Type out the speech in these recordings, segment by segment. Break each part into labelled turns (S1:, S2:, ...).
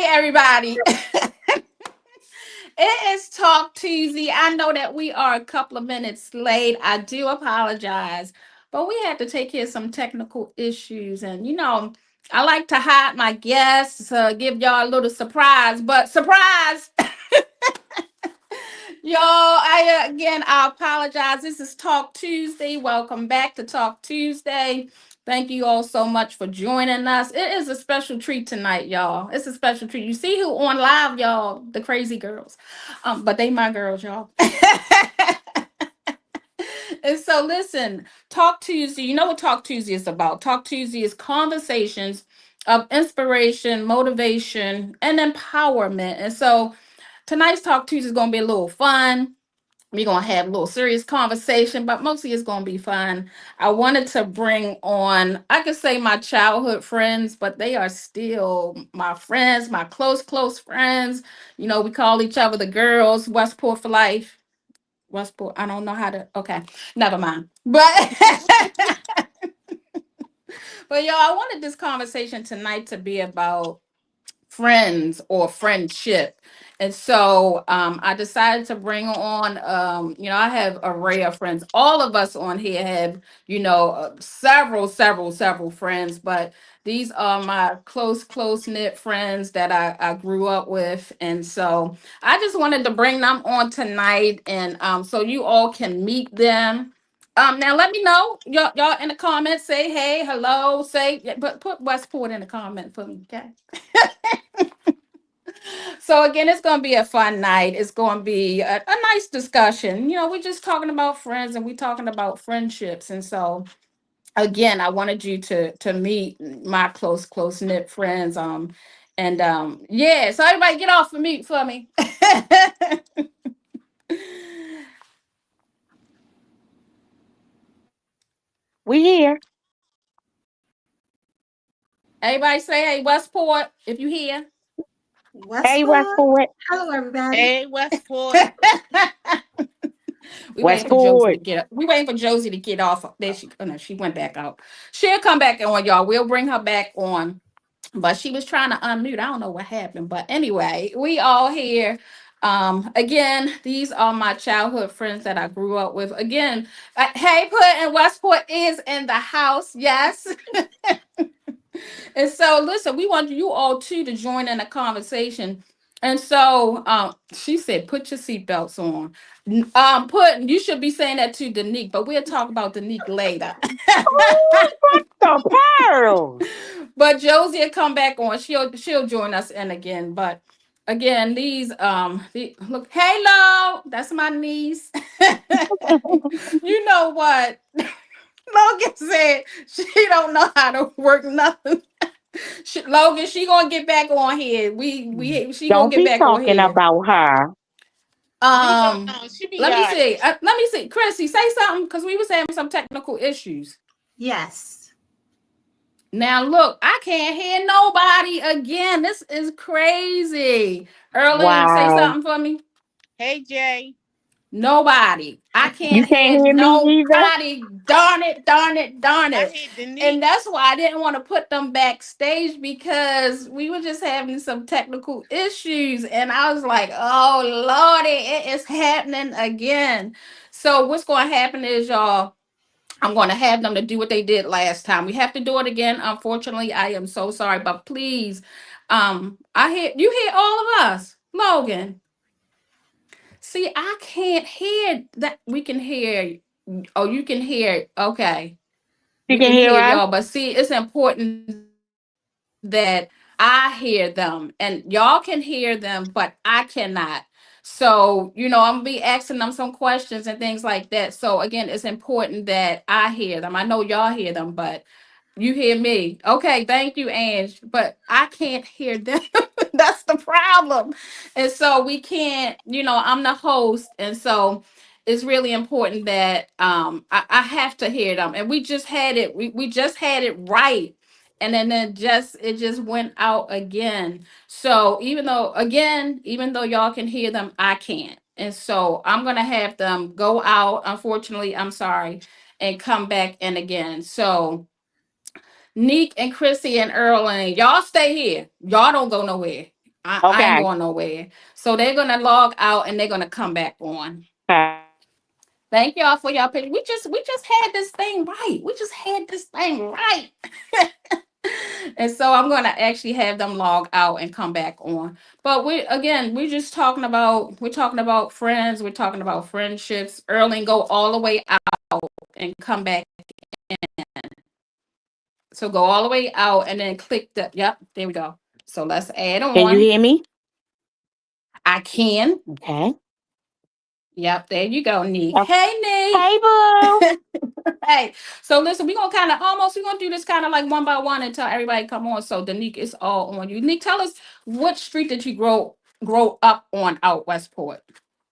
S1: Hey, everybody. It is Talk Tuesday. I know that we are a couple of minutes late. I do apologize, but we had to take care of some technical issues. And, I like to hide my guests, give y'all a little surprise, but surprise, y'all. I apologize. This is Talk Tuesday. Welcome back to Talk Tuesday. Thank you all so much for joining us. It is a special treat tonight, y'all. It's a special treat. You see who on live, y'all? The crazy girls. But they my girls, y'all. And so listen, Talk Tuesday, you know what Talk Tuesday is about. Talk Tuesday is conversations of inspiration, motivation, and empowerment. And so tonight's Talk Tuesday is gonna be a little fun. We're gonna have a little serious conversation, but mostly it's gonna be fun. I wanted to bring on, I could say my childhood friends, but they are still my friends, my close friends. We call each other the girls, Westport for life. Westport, I don't know how to, okay, never mind. But but y'all, I wanted this conversation tonight to be about friends or friendship. And so I decided to bring on, I have an array of friends. All of us on here have, several friends, but these are my close knit friends that I grew up with. And so I just wanted to bring them on tonight. And so you all can meet them. Now let me know, y'all in the comments, say hey, hello, say, but put Westport in the comment for me, okay? So again, it's going to be a fun night. It's going to be a nice discussion. We're just talking about friends and we're talking about friendships. And so again, I wanted you to meet my close knit friends. And yeah, so everybody get off of mute for me.
S2: We here.
S1: Everybody say hey Westport if you here.
S2: Hey,
S3: Westport.
S2: Westport.
S3: Hello, everybody.
S4: Hey, Westport.
S1: We waiting for Josie to
S2: Westport.
S1: get up. We waiting for Josie to get off. There she, oh no, she went back out. She'll come back on, y'all. We'll bring her back on. But she was trying to unmute. I don't know what happened. But anyway, we all here. Again, these are my childhood friends that I grew up with. Again, Hey Put and Westport is in the house. Yes. And so, listen, we want you all too to join in the conversation. And so, she said, "Put your seatbelts on." You should be saying that to Danique, but we'll talk about Danique later.
S2: Oh, the pearls.
S1: But Josie will come back on. She'll join us in again. But again, look, hello, that's my niece. You know what? Logan said she don't know how to work nothing. Logan, she gonna get back on here. She gonna
S2: Don't
S1: get
S2: be
S1: back on
S2: talking
S1: here.
S2: about her.
S4: Leave her
S1: Um,
S4: alone. She be
S1: let me
S4: all right.
S1: see. Let me see. Chrissy, say something because we was having some technical issues.
S3: Yes.
S1: Now look, I can't hear nobody again. This is crazy. Erling, say
S2: Wow.
S1: something for me.
S4: Hey, Jay.
S1: Nobody. I
S3: I can't.
S2: You
S1: can't
S2: can't
S1: hear
S2: hear me either?
S1: nobody. Darn it, darn it, darn
S4: I
S1: it.
S4: hear
S1: And
S4: Denise.
S1: that's why I didn't want to put them backstage because we were just having some technical issues. And I was like, oh, Lordy, it is happening again. So, what's going to happen is, y'all, I'm going to have them to do what they did last time. We have to do it again. Unfortunately, I am so sorry. But please, you hear all of us. Logan. See, I can't hear that. We can hear. Oh, you can hear. Okay.
S2: You
S1: We
S2: can
S1: can
S2: hear
S1: hear
S2: us?
S1: y'all. But see, it's important that I hear them and y'all can hear them, but I cannot. So, I'm gonna be asking them some questions and things like that. So again, it's important that I hear them. I know y'all hear them, but you hear me. Okay, thank you, Ange. But I can't hear them. That's the problem. And so we can't, I'm the host. And so it's really important that I have to hear them. And we just had it right. And then it just went out again. So even though y'all can hear them, I can't. And so I'm gonna have them go out. Unfortunately, I'm sorry, and come back in again. So Neek and Chrissy and Earl and y'all stay here. Y'all don't go nowhere. I ain't
S2: Okay.
S1: going nowhere. So they're gonna log out and they're gonna come back on.
S2: Okay.
S1: Thank y'all for y'all patience. We just had this thing right. We just had this thing right. And so I'm gonna actually have them log out and come back on. But we're talking about friends, we're talking about friendships, early and go all the way out and come back. So go all the way out and then click the yep, there we go. So let's add
S2: Can you
S1: on.
S2: hear me?
S1: I can.
S2: Okay.
S1: Yep, there you go, Neek.
S2: Oh,
S1: Hey,
S2: hey, boo.
S1: Neek. Hey, so listen, we're gonna we're gonna do this kind of like one by one until everybody come on. So Danique is all on you. Nick, tell us what street did you grow up on out Westport?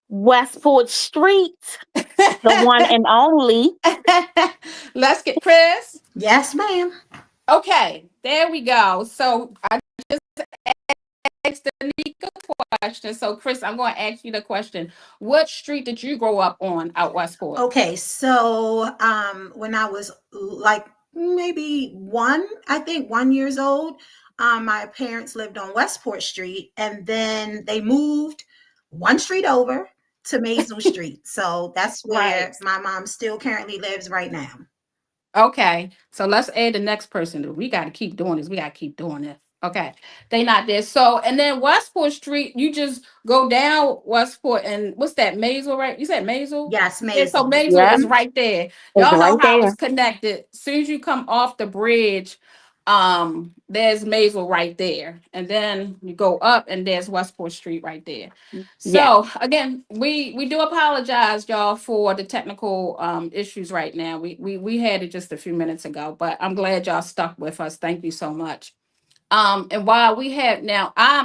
S2: Westport Street, the one and only.
S1: Let's get Chris.
S3: Yes, ma'am.
S1: Okay, there we go. So I asked Danique a question. So Chris, I'm gonna ask you the question. What street did you grow up on out Westport?
S3: Okay, so when I was like maybe one, I think 1 years old, my parents lived on Westport Street, and then they moved one street over to Maisel Street. So that's
S1: Right.
S3: where my mom still currently lives right now.
S1: Okay, so let's add the next person. We got to keep doing this. We got to keep doing this. Okay, they not there. So, and then Westport Street, you just go down Westport, and what's that? Maisel, right? You said Maisel?
S3: Yes,
S1: Yeah. So
S3: Maisel.
S1: Maisel
S2: Yeah,
S1: is right there.
S2: it's
S1: Y'all know
S2: right
S1: how
S2: there.
S1: it's connected. As soon as you come off the bridge, there's Maisel right there, and then you go up, and there's Westport Street right there.
S2: Yeah.
S1: So again, we do apologize, y'all, for the technical issues right now. We had it just a few minutes ago, but I'm glad y'all stuck with us. Thank you so much. And while we have now, I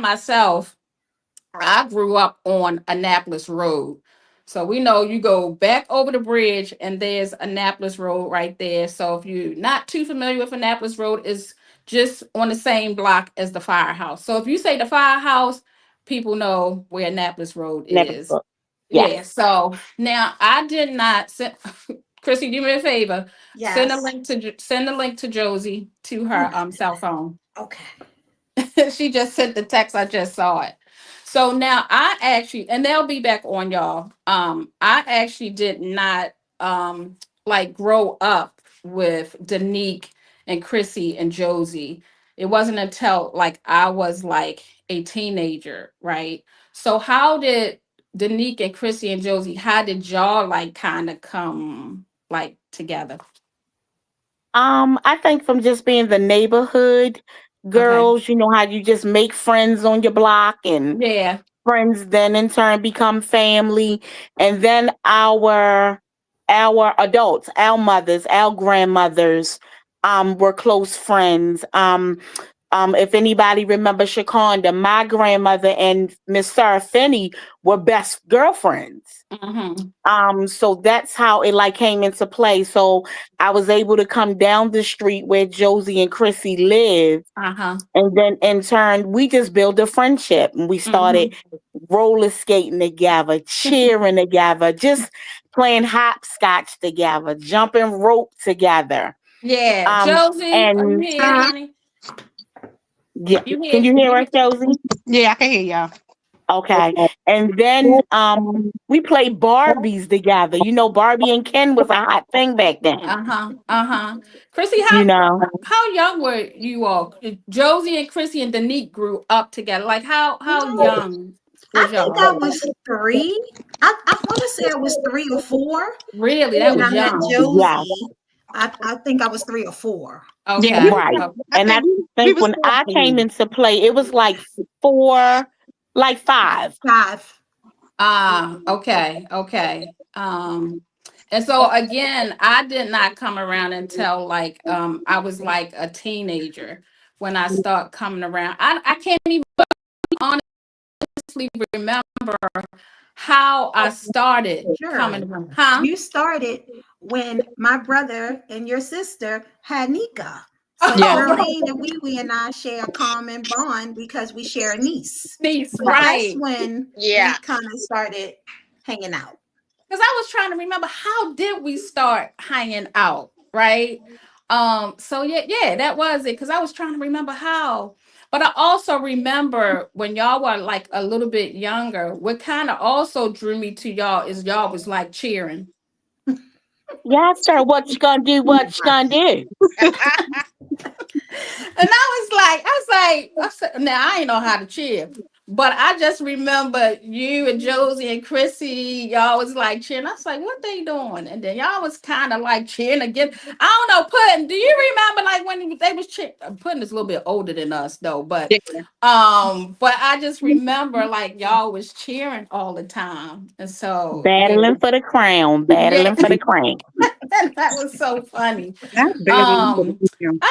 S1: grew up on Annapolis Road. So we know you go back over the bridge and there's Annapolis Road right there. So if you're not too familiar with Annapolis Road, is just on the same block as the firehouse. So if you say the firehouse, people know where Annapolis Road
S2: Never.
S1: is. Yeah.
S2: Yes.
S1: So now I did not send Chrissy, do me a favor.
S3: Yes.
S1: Send a link to Josie to her
S3: Okay.
S1: cell phone.
S3: Okay.
S1: She just sent the text. I just saw it. So now I actually, and they'll be back on y'all. I actually did not like grow up with Danique and Chrissy and Josie. It wasn't until like I was like a teenager, right? So how did Danique and Chrissy and Josie, how did y'all like kind of come like together?
S2: I think from just being the neighborhood
S1: Okay.
S2: girls, you know how you just make friends on your block and
S1: Yeah.
S2: friends then in turn become family. And then our adults, our mothers, our grandmothers were close friends. If anybody remembers Shakonda, my grandmother and Miss Sarah Finney were best girlfriends.
S1: Mm-hmm.
S2: So that's how it like came into play. So I was able to come down the street where Josie and Chrissy live.
S1: Uh-huh.
S2: And then in turn, we just built a friendship and we started
S1: Mm-hmm.
S2: roller skating together, cheering together, just playing hopscotch together, jumping rope together.
S1: Yeah,
S2: Um,
S1: Josie, are you
S2: and
S1: here, honey?
S2: yeah,
S1: You
S2: can
S1: here?
S2: you hear us, Josie?
S4: Yeah, I can hear y'all.
S2: Okay. And then we played Barbies together. You know, Barbie and Ken was a hot thing back then.
S1: Uh-huh. Uh-huh. Chrissy,
S2: You know,
S1: how young were you all? Josie and Chrissy and Danique grew up together. Like how
S3: Mm,
S1: young
S3: I
S1: was
S3: think I
S1: y'all?
S3: was three. I want to say I was 3 or 4
S1: Really? That
S3: when
S1: was
S3: I met
S1: young.
S2: yes,
S3: Josie. I think I was 3 or 4.
S4: Yeah, we
S1: Okay.
S4: was.
S2: right.
S1: Oh,
S4: I
S2: And I
S4: think we
S2: think
S4: was
S2: when I came
S4: 14.
S2: into play, it was like 4, like 5.
S3: 5.
S1: okay. Okay. And so again, I did not come around until like I was like a teenager when I start coming around. I can't even honestly remember how I started
S3: Sure.
S1: coming around. Huh?
S3: You started when my brother and your sister had Nika. So
S4: Yeah,
S1: Oh, right.
S3: Charlene and Wee and I share a common bond because we share a niece.
S1: Niece,
S3: So that's
S1: right.
S3: when
S4: yeah.
S3: we kind of started hanging out.
S1: Because I was trying to remember how did we start hanging out, right? So yeah, that was it. Because I was trying to remember how. But I also remember when y'all were like a little bit younger, what kind of also drew me to y'all is y'all was like cheering.
S2: Yes, sir. What you gonna do? What you gonna do?
S1: And I said, now I ain't know how to cheer. But I just remember you and Josie and Chrissy, y'all was like cheering. I was like, what they doing? And then y'all was kind of like cheering again. I don't know, Puddin', do you remember like when they was cheering? Puddin' is a little bit older than us though, but I just remember like y'all was cheering all the time. And so yeah.
S2: Battling for the crown.
S1: Yeah.
S2: Battling for the crown.
S1: That was so funny.
S4: Not barely for
S1: Um,
S4: the weekend.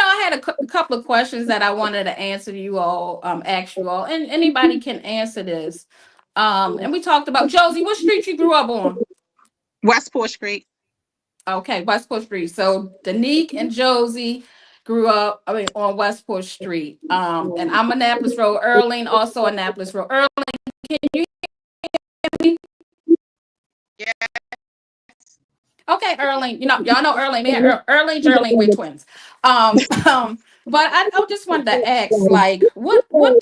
S1: I had a couple of questions that I wanted to answer you all, ask you all, and anybody can answer this. And we talked about Josie. What street you grew up on?
S4: Westport Street.
S1: Okay, Westport Street. So Danique and Josie grew up, I mean, on Westport Street. And I'm Annapolis Road. Earling also Annapolis Road. Earling, can you hear me?
S4: Yeah.
S1: Okay, Erling, y'all know Erling. Me and Erling, we're twins. But I just wanted to ask, like, what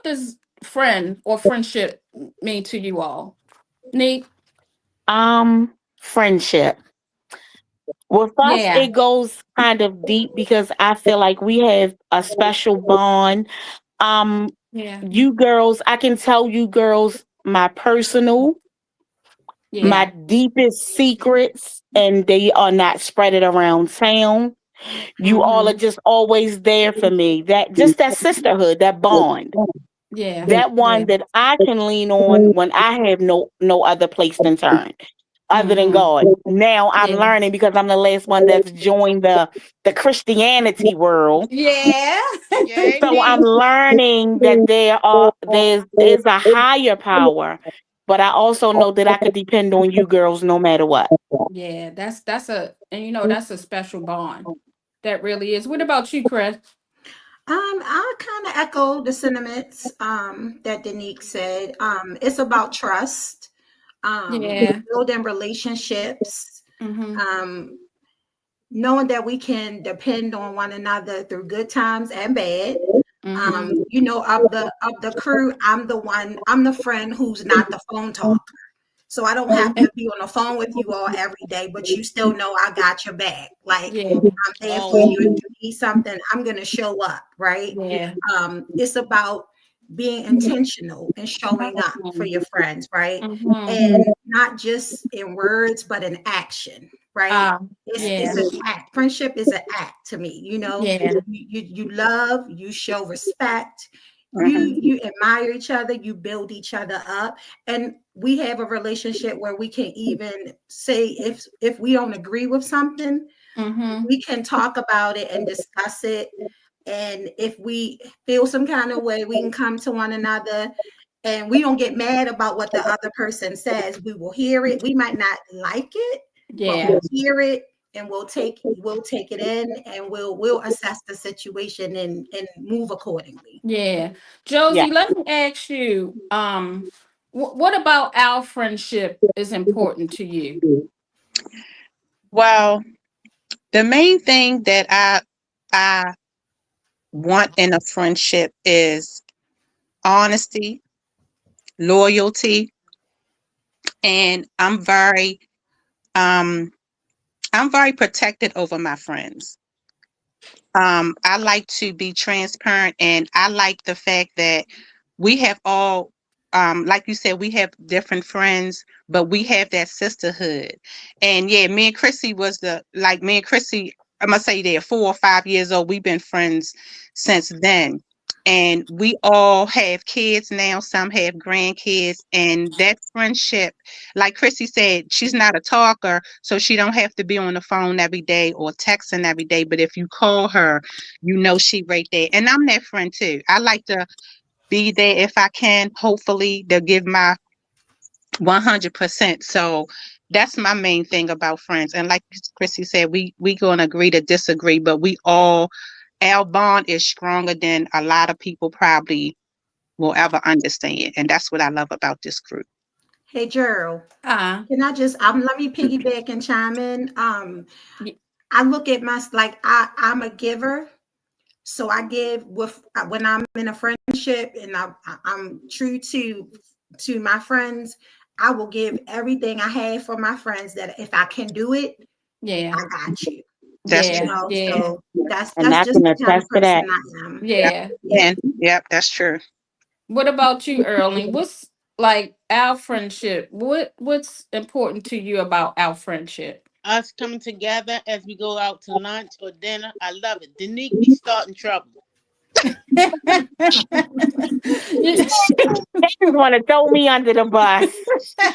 S1: does friend or friendship mean to you all? Neat.
S2: Friendship. With us,
S1: Yeah,
S2: it goes kind of deep because I feel like we have a special bond. Um,
S1: yeah,
S2: you girls, I can tell you girls my personal, my
S1: yeah.
S2: deepest secrets, and they are not spread it around town. You all are
S1: Mm-hmm.
S2: just always there for me. That just that sisterhood, that bond,
S1: Yeah,
S2: that
S1: yeah.
S2: one that I can lean on when I have no other place to turn other than
S1: Mm-hmm.
S2: God. Now I'm
S1: Yeah.
S2: learning because I'm the last one that's joined the Christianity world.
S1: Yeah.
S4: Yeah,
S2: So I'm
S4: amen.
S2: learning that there is a higher power, but I also know that I could depend on you girls no matter what.
S1: Yeah, that's a special bond. That really is. What about you, Chris?
S3: I kind of echo the sentiments that Danique said. It's about trust,
S1: Yeah.
S3: building relationships,
S1: Mm-hmm.
S3: um, knowing that we can depend on one another through good times and bad.
S1: Mm-hmm.
S3: Of the crew, I'm the friend who's not the phone talker. So I don't have to be on the phone with you all every day, but you still know I got your back. Like
S1: Yeah.
S3: I'm there for you. If
S4: Always.
S3: you need something, I'm gonna show up, right?
S1: Yeah.
S3: It's about being intentional and showing up for your friends, right?
S1: Mm-hmm.
S3: And not just in words, but in action, right? It's
S1: Yeah.
S3: an act. Friendship is an act to me.
S1: Yeah.
S3: You love, you show respect,
S4: Mhm.
S3: you admire each other, you build each other up, and we have a relationship where we can even say if we don't agree with something,
S1: Mm-hmm.
S3: we can talk about it and discuss it. And if we feel some kind of way, we can come to one another and we don't get mad about what the other person says. We will hear it. We might not like it, but
S1: Yeah.
S3: we'll hear it and we'll take it in and we'll assess the situation and move accordingly.
S1: Yeah.
S2: Yeah.
S1: Josie, let me ask you, what about our friendship is important to you?
S4: Well, the main thing that I want in a friendship is honesty, loyalty, and um I'm very protected over my friends. I like to be transparent, and I like the fact that we have all, like you said, we have different friends, but we have that sisterhood. And yeah, me and Chrissy, I must say they're 4 or 5 years old. We've been friends since then. And we all have kids now, some have grandkids, and that friendship, like Chrissy said, she's not a talker, so she don't have to be on the phone every day or texting every day. But if you call her, you know she right there. And I'm that friend too. I like to be there if I can. Hopefully, they'll give my 100%. So that's my main thing about friends. And like Chrissy said, we gonna agree to disagree, but we all our bond is stronger than a lot of people probably will ever understand. And that's what I love about this group.
S3: Hey Gerald,
S1: Uh,
S3: can I just let me piggyback and chime in.
S1: y-
S3: I look at my like I'm a giver. So I give with when I'm in a friendship and I'm true to my friends. I will give everything I have for my friends. That if I can do it,
S1: Yeah.
S3: I got you.
S4: That's
S3: You
S1: Yeah.
S4: true.
S3: know,
S1: Yeah.
S3: so that's
S2: And I
S3: just
S2: can
S3: the kind of
S2: attest to
S3: person
S2: that.
S3: I am.
S4: Yep.
S1: Yeah.
S3: Yeah.
S4: And yep, that's true.
S1: What about you, Earling? What's like our friendship? What's important to you about our friendship?
S5: Us coming together as we go out to lunch or dinner. I love it. Danique be starting trouble.
S2: They just want to throw me under the bus.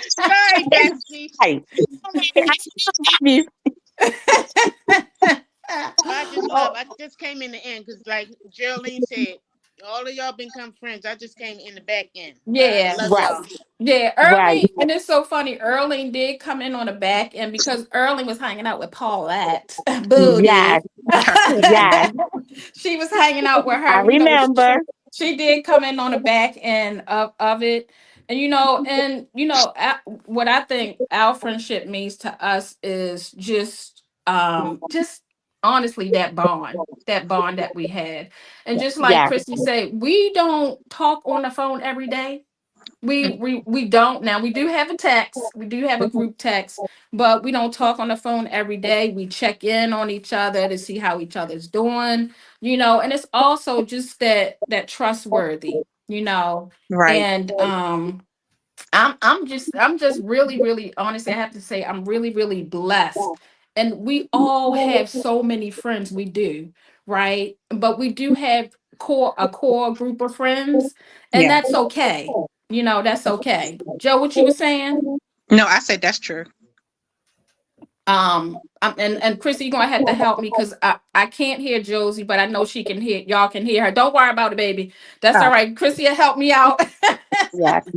S5: Sorry, Bessie.
S2: Hey, I still love you.
S5: I just love.
S1: Oh,
S5: I just came in the end because, like Geraldine said, all of y'all become friends. I just came in the back end. I
S1: yeah.
S5: love
S2: Right,
S5: y'all.
S1: Yeah,
S2: right.
S1: Erling, and it's so funny. Erling did come in on the back end because Erling was hanging out with Paulette
S2: Yes,
S1: Booty.
S2: yes.
S1: She was hanging out with
S2: I
S1: her.
S2: remember.
S1: She did come in on the back end of it. And what I think our friendship means to us is just honestly that bond that we had. And just like
S2: Yes,
S1: Christy said, we don't talk on the phone every day. We don't now. We do have a text. We do have a group text, but we don't talk on the phone every day. We check in on each other to see how each other's doing, and it's also just that trustworthy,
S4: Right.
S1: and I'm just really, really honestly, I have to say I'm really, really blessed. And we all have so many friends. We do, right? But we do have a core group of friends, and
S4: Yeah.
S1: that's okay. That's okay. Joe, what you were saying?
S4: No, I said that's true.
S1: And Chrissy, you're gonna have to help me because I can't hear Josie, but I know she can hear. Y'all can hear her. Don't worry about it, baby. That's all
S4: Oh,
S1: right. Chrissy will help me out.
S2: yes.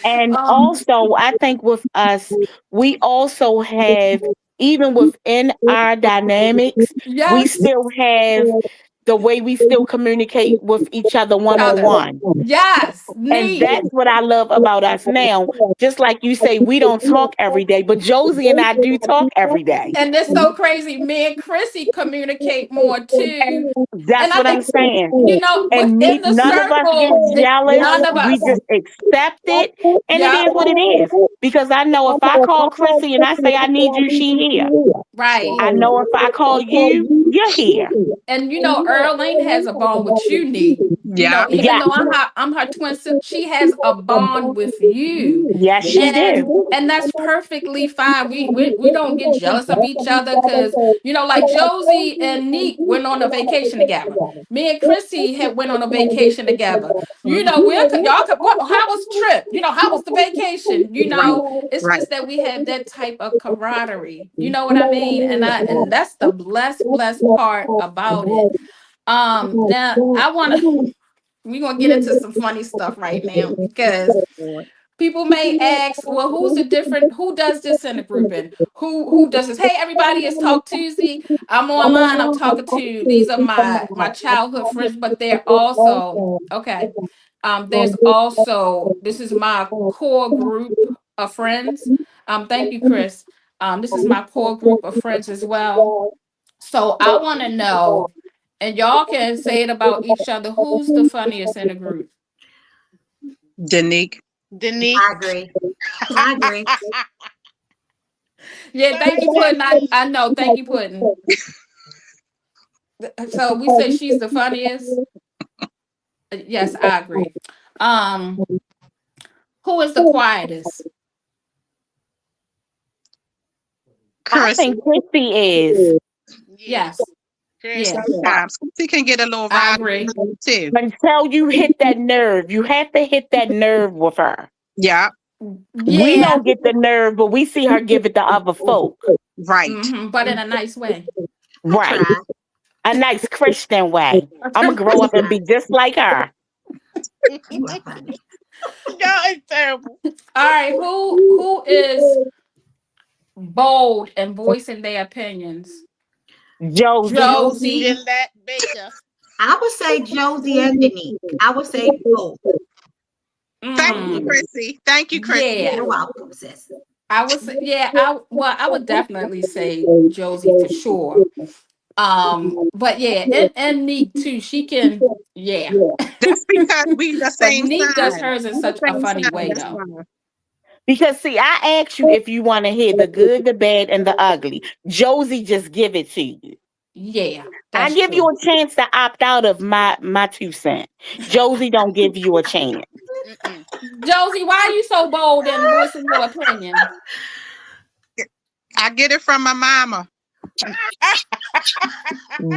S2: And
S1: um,
S2: also, I think with us, we also have, even within our dynamics, we
S1: yes,
S2: still have the way we still communicate with each other one on
S1: other.
S2: one.
S1: Yes,
S2: And
S1: neat.
S2: that's what I love about us now. Just like you say, we don't talk every day, but Josie and I do talk every day.
S1: And it's so crazy. Me and Chrissy communicate more too. And
S2: That's
S1: I
S2: what I'm
S1: think,
S2: saying. And
S1: within the
S2: none of us get
S1: circle,
S2: jealous.
S1: none of
S2: We
S1: us.
S2: just accept it. And it
S1: Yep.
S2: is what it is. Because I know if I call Chrissy and I say I need you, she here.
S1: Right.
S2: I know if I call you, you're here.
S1: And Earlene has a bond with you, Nee.
S4: yeah.
S1: Even
S2: Yes,
S1: though I'm her twin sister, she has a bond with you.
S2: yes, she
S1: and
S2: do.
S1: and that's perfectly fine. We don't get jealous of each other because like Josie and Neek went on a vacation together. Me and Chrissy had went on a vacation together. How was the trip? How was the vacation?
S4: Right.
S1: It's
S4: Right.
S1: just that we have that type of camaraderie. You know what I mean? And that's the blessed part about it. Now we're gonna get into some funny stuff right now because people may ask, well, who does this in the group, and who does this? Hey, everybody, it's Talk Tuesday. I'm online. I'm talking to these are my childhood friends, but they're also okay. There's also this is my core group of friends. Thank you, Chris. This is my core group of friends as well. So I want to know, and y'all can say it about each other. Who's the funniest in the group?
S4: Danique.
S5: Danique.
S3: I agree. I agree.
S1: Yeah, thank
S5: Sorry,
S1: you, Puddin'. I,
S5: Bessie.
S1: I know. Thank you, Puddin'. So we say she's the funniest. Yes, I agree. Um, who is the quietest?
S2: I
S4: Chris.
S2: think Chrissy is.
S5: Yeah,
S1: Yes.
S5: Chris.
S1: Yeah,
S4: Sometimes she can get a little
S1: I
S4: riley
S1: agree.
S4: too.
S2: Until you hit that nerve, you have to hit that nerve with her.
S4: Yeah.
S2: We
S1: Yeah.
S2: don't get the nerve, but we see her give it to other folk.
S4: Right.
S1: But in a nice way.
S3: I
S2: Right.
S3: try.
S2: A nice Christian way. I'm going to
S3: I
S2: grow up and
S3: try.
S2: be just like her.
S3: You are funny.
S5: Y'all is terrible.
S1: All right. Who is bold and voicing their opinions?
S2: Josie.
S1: Josie.
S3: Josie.
S5: Gillette Baker.
S3: I would say Josie and Denise. I would say both.
S4: Thank you,
S1: Mm,
S4: Chrissy. Thank you, Chrissy.
S1: yeah.
S3: You're welcome, sis.
S1: I would say, yeah, I would definitely say Josie for sure. But yeah, and Neek too. She can, yeah.
S4: That's because we the
S1: But
S4: same
S1: Neek does
S4: sign.
S1: hers in
S4: We the
S1: such a
S4: same
S1: funny
S4: sign.
S1: way
S4: That's
S1: though.
S4: why.
S2: Because see, I asked you if you want to hear the good, the bad, and the ugly. Josie just give it to you.
S1: Yeah,
S2: I
S1: that's
S2: give you
S1: true.
S2: a chance to opt out of my 2 cents. Josie don't give you a chance.
S5: Mm-mm.
S1: Josie, why are you so bold and voicing your opinion?
S4: I get it from my mama.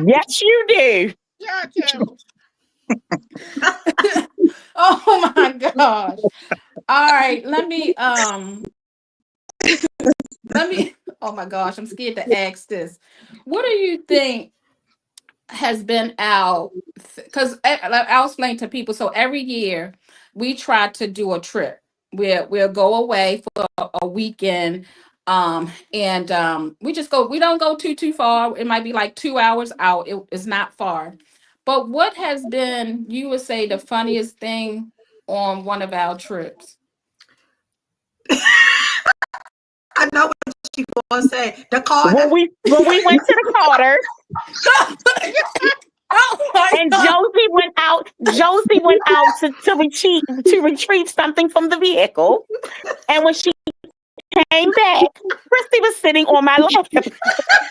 S2: Yes, you do.
S5: Y'all terrible.
S1: Oh my gosh. All right, let me oh my gosh, I'm scared to ask this. What do you think has been our, because I'll explain to people. So every year we try to do a trip. We'll go away for a weekend. And we just go, we don't go too far. It might be like 2 hours out. It's not far. But what has been, you would say, the funniest thing on one of our trips?
S3: I know what you gonna say. The
S2: When
S3: Carter.
S2: we went to the Carter
S1: Oh my
S2: and
S1: god.
S2: Josie went out to retrieve something from the vehicle. And when she came back, Christy was sitting on my lap.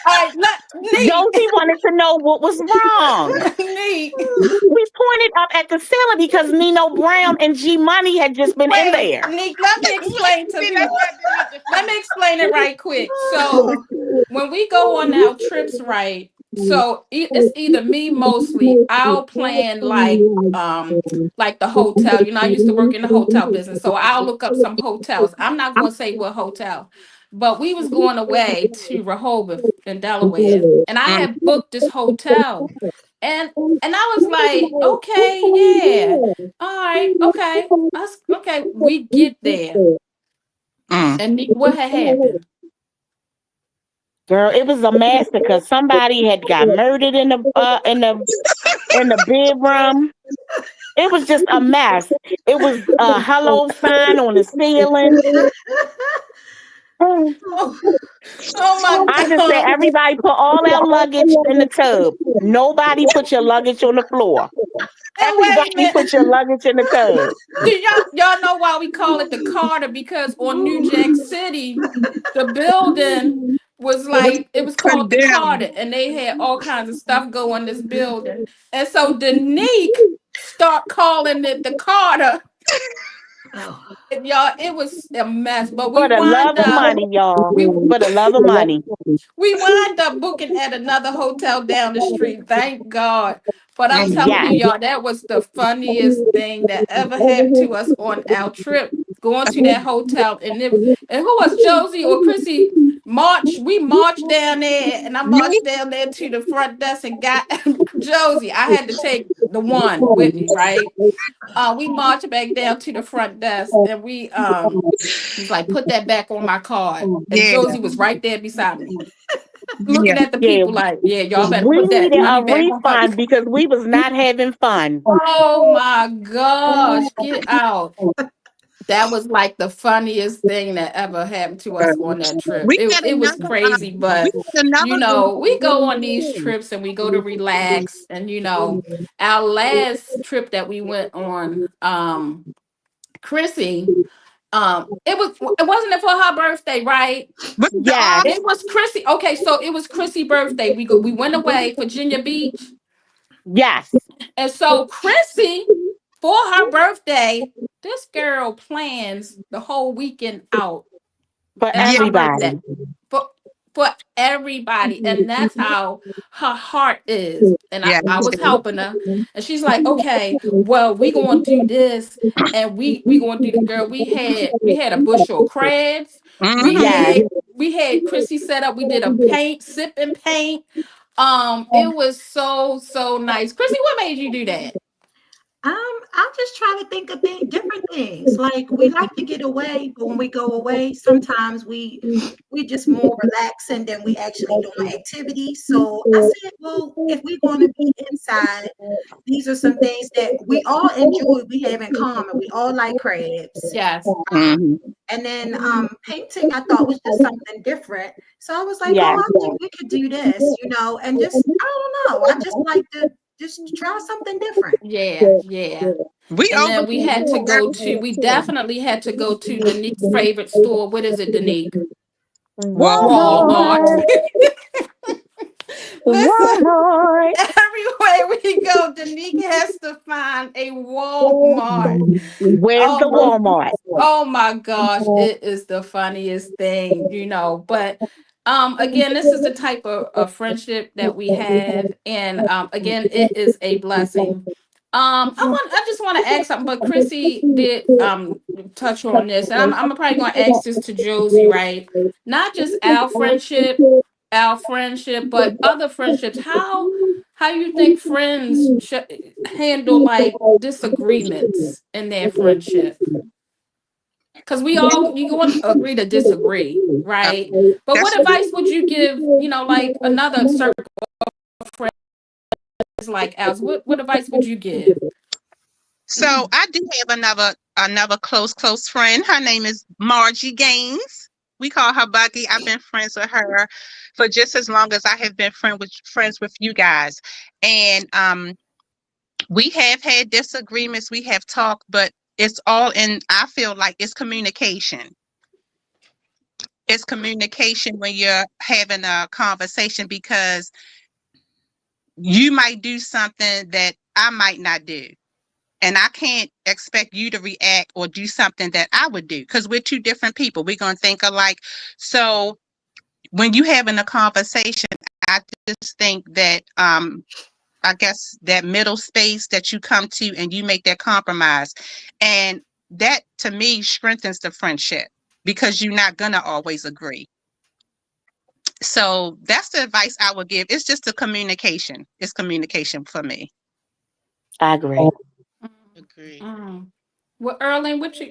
S1: All right, Neat.
S2: Josie wanted to know what was wrong.
S1: Neat.
S2: We pointed up at the ceiling because Nino Brown and G Money had just been in
S1: Wait,
S2: there.
S1: Nick, let me explain to
S5: See, that's
S1: people.
S5: why I didn't need to
S1: Let
S5: finish.
S1: me explain it right quick. So when we go on our trips, right? So it's either me mostly. I'll plan like the hotel. You know, I used to work in the hotel business, so I'll look up some hotels. I'm not going to say what hotel, but we was going away to Rehoboth in Delaware, and I
S4: Mm.
S1: had booked this hotel, and I was like, okay, yeah, all right, okay, that's okay. We get there,
S4: Mm.
S1: and what had happened?
S2: Girl, it was a massacre. Somebody had got murdered in the bedroom. It was just a mess. It was a hello sign on the ceiling.
S1: Oh, oh my
S2: I just said,
S1: god!
S2: everybody put all our luggage in the tub. Nobody put your luggage on the floor.
S1: And wait a
S2: Everybody put
S1: minute.
S2: your luggage in the tub.
S1: Do y'all know why we call it the Carter? Because on New Jack City, the building was like, it was called the
S4: Condemn.
S1: Carter, and they had all kinds of stuff go in this building. And so Danique start calling it the Carter.
S3: Oh.
S1: And y'all, it was a mess. But
S2: For the love of money, y'all.
S1: we
S2: For the love of money.
S1: we wind up booking at another hotel down the street. Thank God. But I'm telling you,
S2: Yes.
S1: y'all, that was the funniest thing that ever happened to us on our trip. Going to that hotel, and who was Josie or Chrissy? We marched down there, and I
S4: Me?
S1: marched down there to the front desk and got Josie. I had to take the one with me, right? We marched back down to the front desk, and we was like, put that back on my card. And
S4: Yeah.
S1: Josie was right there beside me,
S4: Yeah.
S1: looking at the
S2: Yeah.
S1: people like, yeah, y'all better
S2: We
S1: put that
S2: needed
S1: money
S2: a
S1: back on her.
S2: refund because we was not having fun.
S1: Oh my gosh, get out. That was like the funniest thing that ever happened to us on that trip.
S4: We
S1: It,
S4: had
S1: it was
S4: another.
S1: crazy,
S4: We
S1: but
S4: had another.
S1: we go on these trips and we go to relax. And our last trip that we went on, Chrissy, it wasn't it for her birthday, right?
S4: But the
S2: Yes.
S1: It was Chrissy. Okay, so it was Chrissy's birthday. We went away, Virginia Beach.
S2: Yes.
S1: And so Chrissy, for her birthday, this girl plans the whole weekend out
S2: For
S1: as
S4: yeah.
S1: her birthday.
S2: everybody.
S1: For for everybody. And that's how her heart is. And
S4: Yeah.
S1: I was helping her. And she's like, okay, well, we gonna do this. And we gonna do the girl. We had a bushel of crabs. We
S4: Mm-hmm.
S2: Yes.
S1: had we had Chrissy set up. We did a sip and paint. It was so nice. Chrissy, what made you do that?
S3: I just try to think of different things. Like we like to get away, but when we go away, sometimes we just more relaxing than we actually doing activities. So I said, well, if we're going to be inside, these are some things that we all enjoy. We have in common. We all like crabs.
S1: Yes.
S4: Hmm.
S3: And then painting, I thought was just something different. So I was like, oh,
S2: Yes.
S3: I think we could do this, and just I don't know. I just like to just try something different.
S1: Yeah. Yeah.
S4: We
S1: And then we
S4: overcame
S1: had to
S4: that.
S1: go to, we definitely had to go to Danique's favorite store. What is it, Danique?
S4: Walmart.
S1: Walmart.
S2: Walmart.
S1: Listen,
S2: Walmart.
S1: everywhere we go, Danique has to find a Walmart.
S2: Where's the
S1: Oh my,
S2: Walmart?
S1: oh my gosh, it is the funniest thing. But again, this is the type of friendship that we have. And again, it is a blessing. I just want to ask something, but Chrissy did touch on this, and I'm probably gonna ask this to Josie, right? Not just our friendship, but other friendships. How you think friends should handle like disagreements in their friendship? Because you going to agree to disagree,
S4: Uh,
S1: right? But what
S4: that's
S1: advice would you give, like another circle of friends like ours? What advice would you give?
S4: so. I do have another close friend. Her name is Margie Gaines. We call her Bucky. I've been friends with her for just as long as I have been friends with you guys, and we have had disagreements. We have talked, but it's all in. I feel like it's communication. It's communication when you're having a conversation because you might do something that I might not do. And I can't expect you to react or do something that I would do because we're two different people. We're going to think alike. So when you having a conversation, I just think that I guess that middle space that you come to and you make that compromise. And that to me strengthens the friendship because you're not gonna always agree. So that's the advice I would give. It's just a communication. It's communication for me.
S2: I agree.
S1: Mm,
S5: Agree.
S1: mm. Well, Erling, what do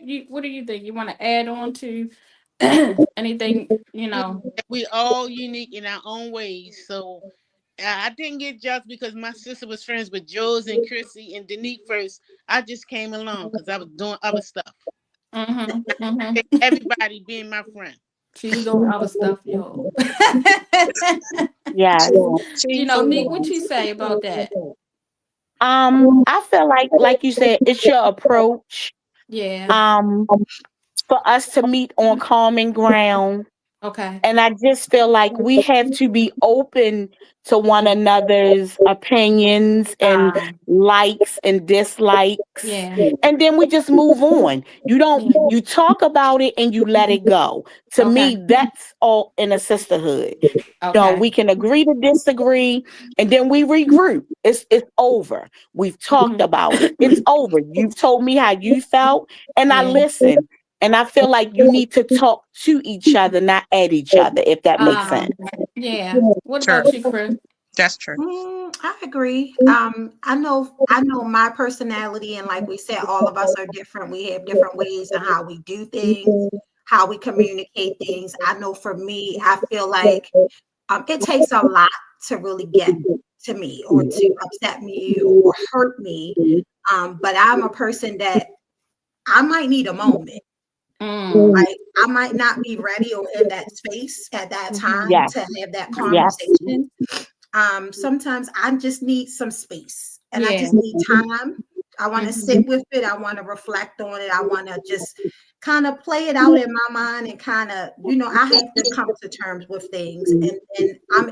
S1: you think? You want to add on to anything?
S5: We all unique in our own ways. So I didn't get jealous because my sister was friends with Jules and Chrissy and Denique first. I just came along because I was doing other stuff.
S1: Mm-hmm,
S5: Everybody being my friend.
S1: She was doing other stuff, yo.
S2: Yes.
S1: Nick, what you say about that?
S2: I feel like you said, it's your approach.
S1: Yeah.
S2: Um, for us to meet on common ground.
S1: Okay.
S2: And I just feel like we have to be open to one another's opinions and likes and dislikes.
S1: Yeah.
S2: And then we just move on.
S1: Yeah.
S2: You talk about it and you let it go. To me,
S1: Okay.
S2: that's all in a sisterhood.
S1: Okay.
S2: We can agree to disagree and then we regroup. It's over. We've talked
S1: Mhm.
S2: about it. It's over. You've told me how you felt and I
S1: Yeah.
S2: listened. And I feel like you need to talk to each other, not at each other, if that makes sense.
S1: Um. Yeah. What
S4: True.
S1: about you, Chris?
S4: That's true.
S3: I agree. I know my personality, and like we said, all of us are different. We have different ways on how we do things, how we communicate things. I know for me, I feel like it takes a lot to really get to me or to upset me or hurt me. But I'm a person that I might need a moment.
S1: Mm.
S3: Like I might not be ready or in that space at that
S1: Mhm.
S3: time
S2: Yes,
S3: to have that
S2: yes,
S3: conversation. Sometimes I just need some space and I
S1: Yeah.
S3: just need time. I want to
S1: Mhm.
S3: sit with it. I want to reflect on it. I want to just kind of play it out in my mind and kind of, I have to come to terms with things. And then I'm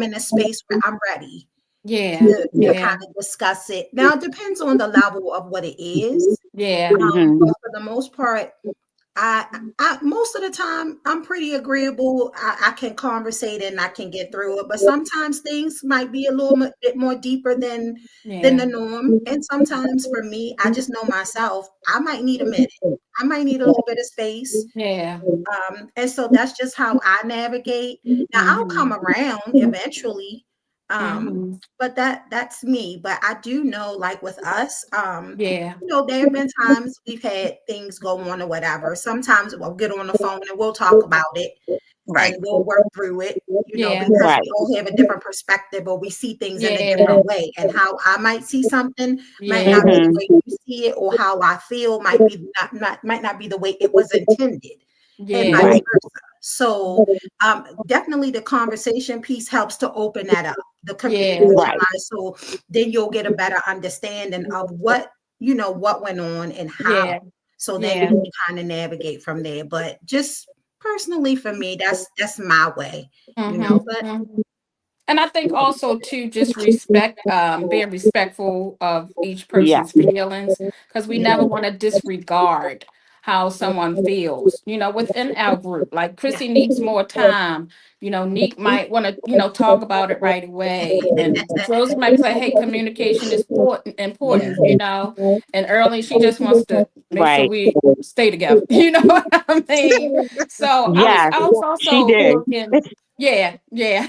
S3: in a space where I'm ready
S1: Yeah.
S3: to
S1: Yeah.
S3: kind of discuss it. Now, it depends on the level of what it is.
S1: Yeah.
S2: hmm
S3: But for the most part, I most of the time I'm pretty agreeable. I can conversate and I can get through it. But sometimes things might be a little bit more deeper than
S1: Yeah.
S3: the norm. And sometimes for me, I just know myself. I might need a minute. I might need a little bit of space.
S1: Yeah.
S3: And so that's just how I navigate. Now I'll come
S1: Mhm.
S3: around eventually.
S1: Mhm.
S3: But that's me. But I do know, like with us,
S1: Yeah.
S3: there have been times we've had things go on or whatever. Sometimes we'll get on the phone and we'll talk about it and
S4: Right.
S3: we'll work through it,
S1: Yeah.
S3: because
S2: Right.
S3: we all have a different perspective or we see things in a
S1: Yeah.
S3: different way. And how I might see something might not
S1: Yeah.
S3: be the
S2: Mm-hmm.
S3: way you see it, or how I feel might not be the way it was intended, and vice
S1: Yeah.
S2: Right.
S3: versa. So definitely the conversation piece helps to open that up, the
S1: Yeah.
S3: communication
S2: Right.
S3: line. So then you'll get a better understanding of what went on and how.
S1: Yeah.
S3: So then
S1: Yeah.
S3: you can kind of navigate from there. But just personally for me, that's my way.
S1: Mhm.
S3: But
S1: Mhm. And I think also too, just respect, being respectful of each
S2: Yeah.
S1: person's feelings, because we
S3: yeah,
S1: never want to disregard how someone feels, within our group. Like
S3: yeah.
S1: Chrissy needs more time. Neek might want to, talk about it right away. And Josie might say, hey, communication is
S3: Yeah.
S1: important. And Early, she just wants to make sure
S2: Right.
S1: we stay together. You know what I mean? So
S2: Yes,
S1: I was
S2: she
S1: also
S2: did.
S1: looking. Yeah, yeah.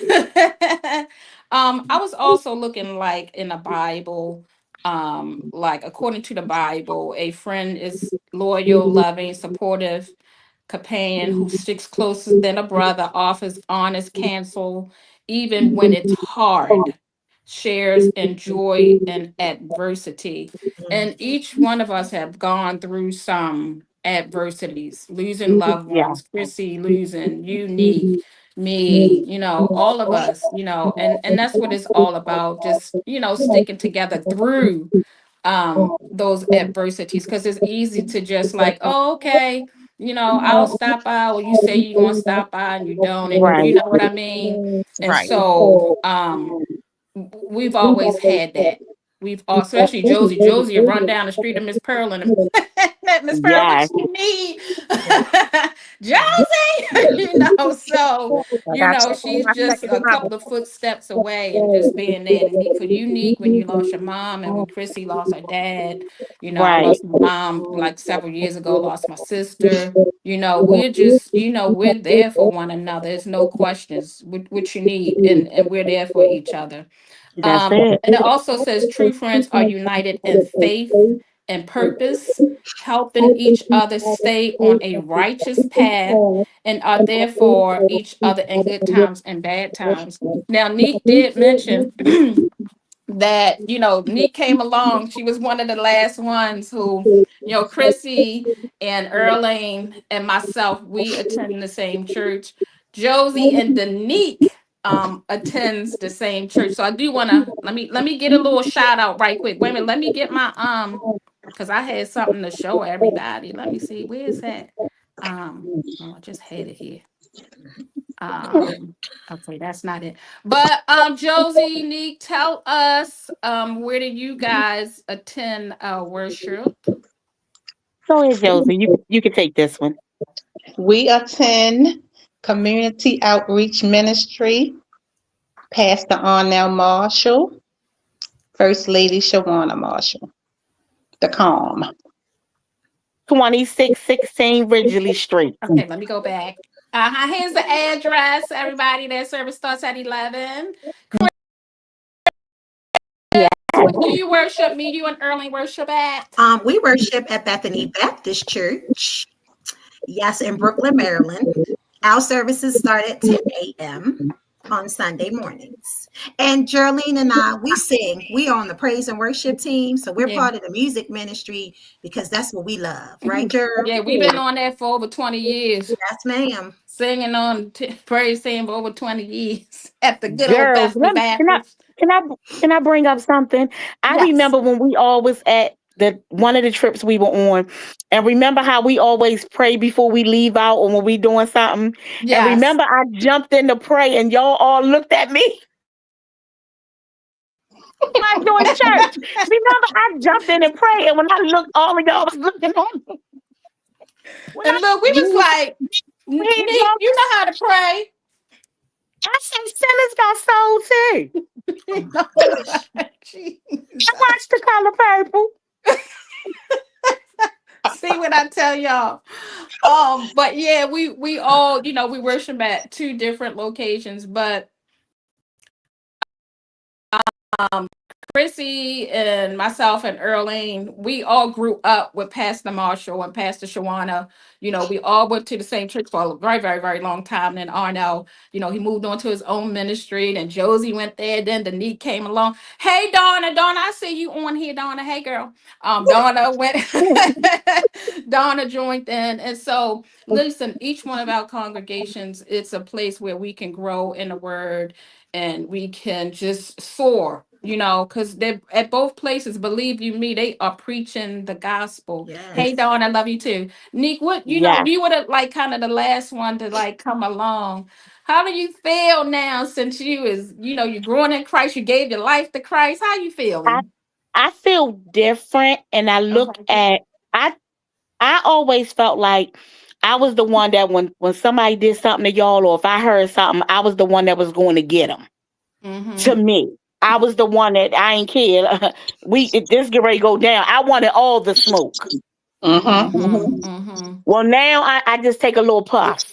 S1: I was also looking like in the Bible, like according to the Bible, a friend is loyal, loving, supportive, companion who sticks closer than a brother, offers honest counsel, even when it's hard, shares in joy and adversity. And
S3: Mhm.
S1: each one of us have gone through some adversities, losing loved
S2: Yeah.
S1: ones, Chrissy losing, Unique, me, all of us, and that's what it's all about, just, sticking together through those adversities, because it's easy to just like, oh, okay, I'll stop by, or you say you're gonna stop by and you don't, and
S2: Right.
S1: you know what I mean. And
S4: Right.
S1: so we've always had that. We've all, especially Josie will run down the street of Miss Pearl and let Miss Pearl, what
S2: Yes.
S1: you need?
S3: Yeah.
S1: Josie, so
S4: I got check on
S1: she's
S4: my
S1: just
S4: second
S1: a
S4: mother.
S1: couple of footsteps away, and just being there. And for Unique, when you lost your mom, and when Chrissy lost her dad, I
S2: Right.
S1: lost my mom like several years ago, lost my sister. We're just, we're there for one another. There's no questions what you need, and we're there for each other.
S2: That's it.
S1: And it also says true friends are united in faith and purpose, helping each other stay on a righteous path, and are there for each other in good times and bad times. Now, Neek did mention that, Neek came along. She was one of the last ones who, Chrissy and Erling and myself, we attend the same church. Josie and Danique attends the same church. So I do wanna let me get a little shout out right quick. Wait a minute, let me get my because I had something to show everybody. Let me see, where is that? Oh, I just had it here. Um, okay, that's not it. But Josie, Neek, tell us where do you guys attend worship?
S2: So is Josie. You can take this one.
S4: We attend Community Outreach Ministry, Pastor Arnell Marshall, First Lady Shawana Marshall, the Calm.
S2: 2616 Ridgely Street.
S1: Okay, let me go back. Here's the address, everybody. That service starts at 11.
S2: Yeah.
S1: Where do you worship? Me, you, and Early worship at?
S3: We worship at Bethany Baptist Church. Yes, in Brooklyn, Maryland. Our services start at 10 a.m. on Sunday mornings. And Geraldine and I, we sing. We are on the praise and worship team. So we're
S1: Yeah.
S3: part of the music ministry because that's what we love. Right, Gerald?
S1: Yeah, we've been on that for over 20 years.
S3: Yes, ma'am.
S1: Singing on praise team for over 20 years at the good old
S2: Girls,
S1: Bethany
S2: can I
S1: Baptist.
S2: can I can I bring up something? I
S3: Yes.
S2: remember when we all was at the one of the trips we were on, and remember how we always pray before we leave out or when we doing something. And
S1: Yes.
S2: remember I jumped in to pray and y'all all looked at me like doing church. Remember I jumped in and prayed, and when I looked, all of y'all was looking at me. When I
S1: And look, we was like,
S2: hands
S1: Nick,
S2: up,
S1: you know how to pray.
S2: I said, "Sinners got soul too."
S3: Oh
S1: You
S3: my
S1: know,
S3: gosh.
S2: I
S1: Jesus.
S2: watched the color purple.
S1: See what I tell y'all. But yeah, we all, we worship at two different locations, but Chrissy and myself and Earlene, we all grew up with Pastor Marshall and Pastor Shawana. We all went to the same church for a very, very, very long time. And Arnell, he moved on to his own ministry. And Josie went there. Then Danique came along. Hey, Donna, I see you on here, Donna. Hey, girl. Donna went, Donna joined in. And so, listen, each one of our congregations, it's a place where we can grow in the word and we can just soar, because they're at both places. Believe you me, they are preaching the gospel. Hey,
S3: Yes.
S1: Dawn, I love you too. Nick, what
S2: Yes.
S1: you were like kind of the last one to like come along. How do you feel now since you're growing in Christ, you gave your life to Christ? How you
S2: I
S1: feeling?
S2: I feel different, and I look
S1: Okay.
S2: at I I always felt like I was the one that when somebody did something to y'all, or if I heard something, I was the one that was going to get them. To
S1: Mm-hmm.
S2: me, I was the one that I ain't care. If this get ready to go down, I wanted all the smoke.
S4: Mm-hmm.
S1: Mm-hmm. Mm-hmm.
S2: Well, now I just take a little puff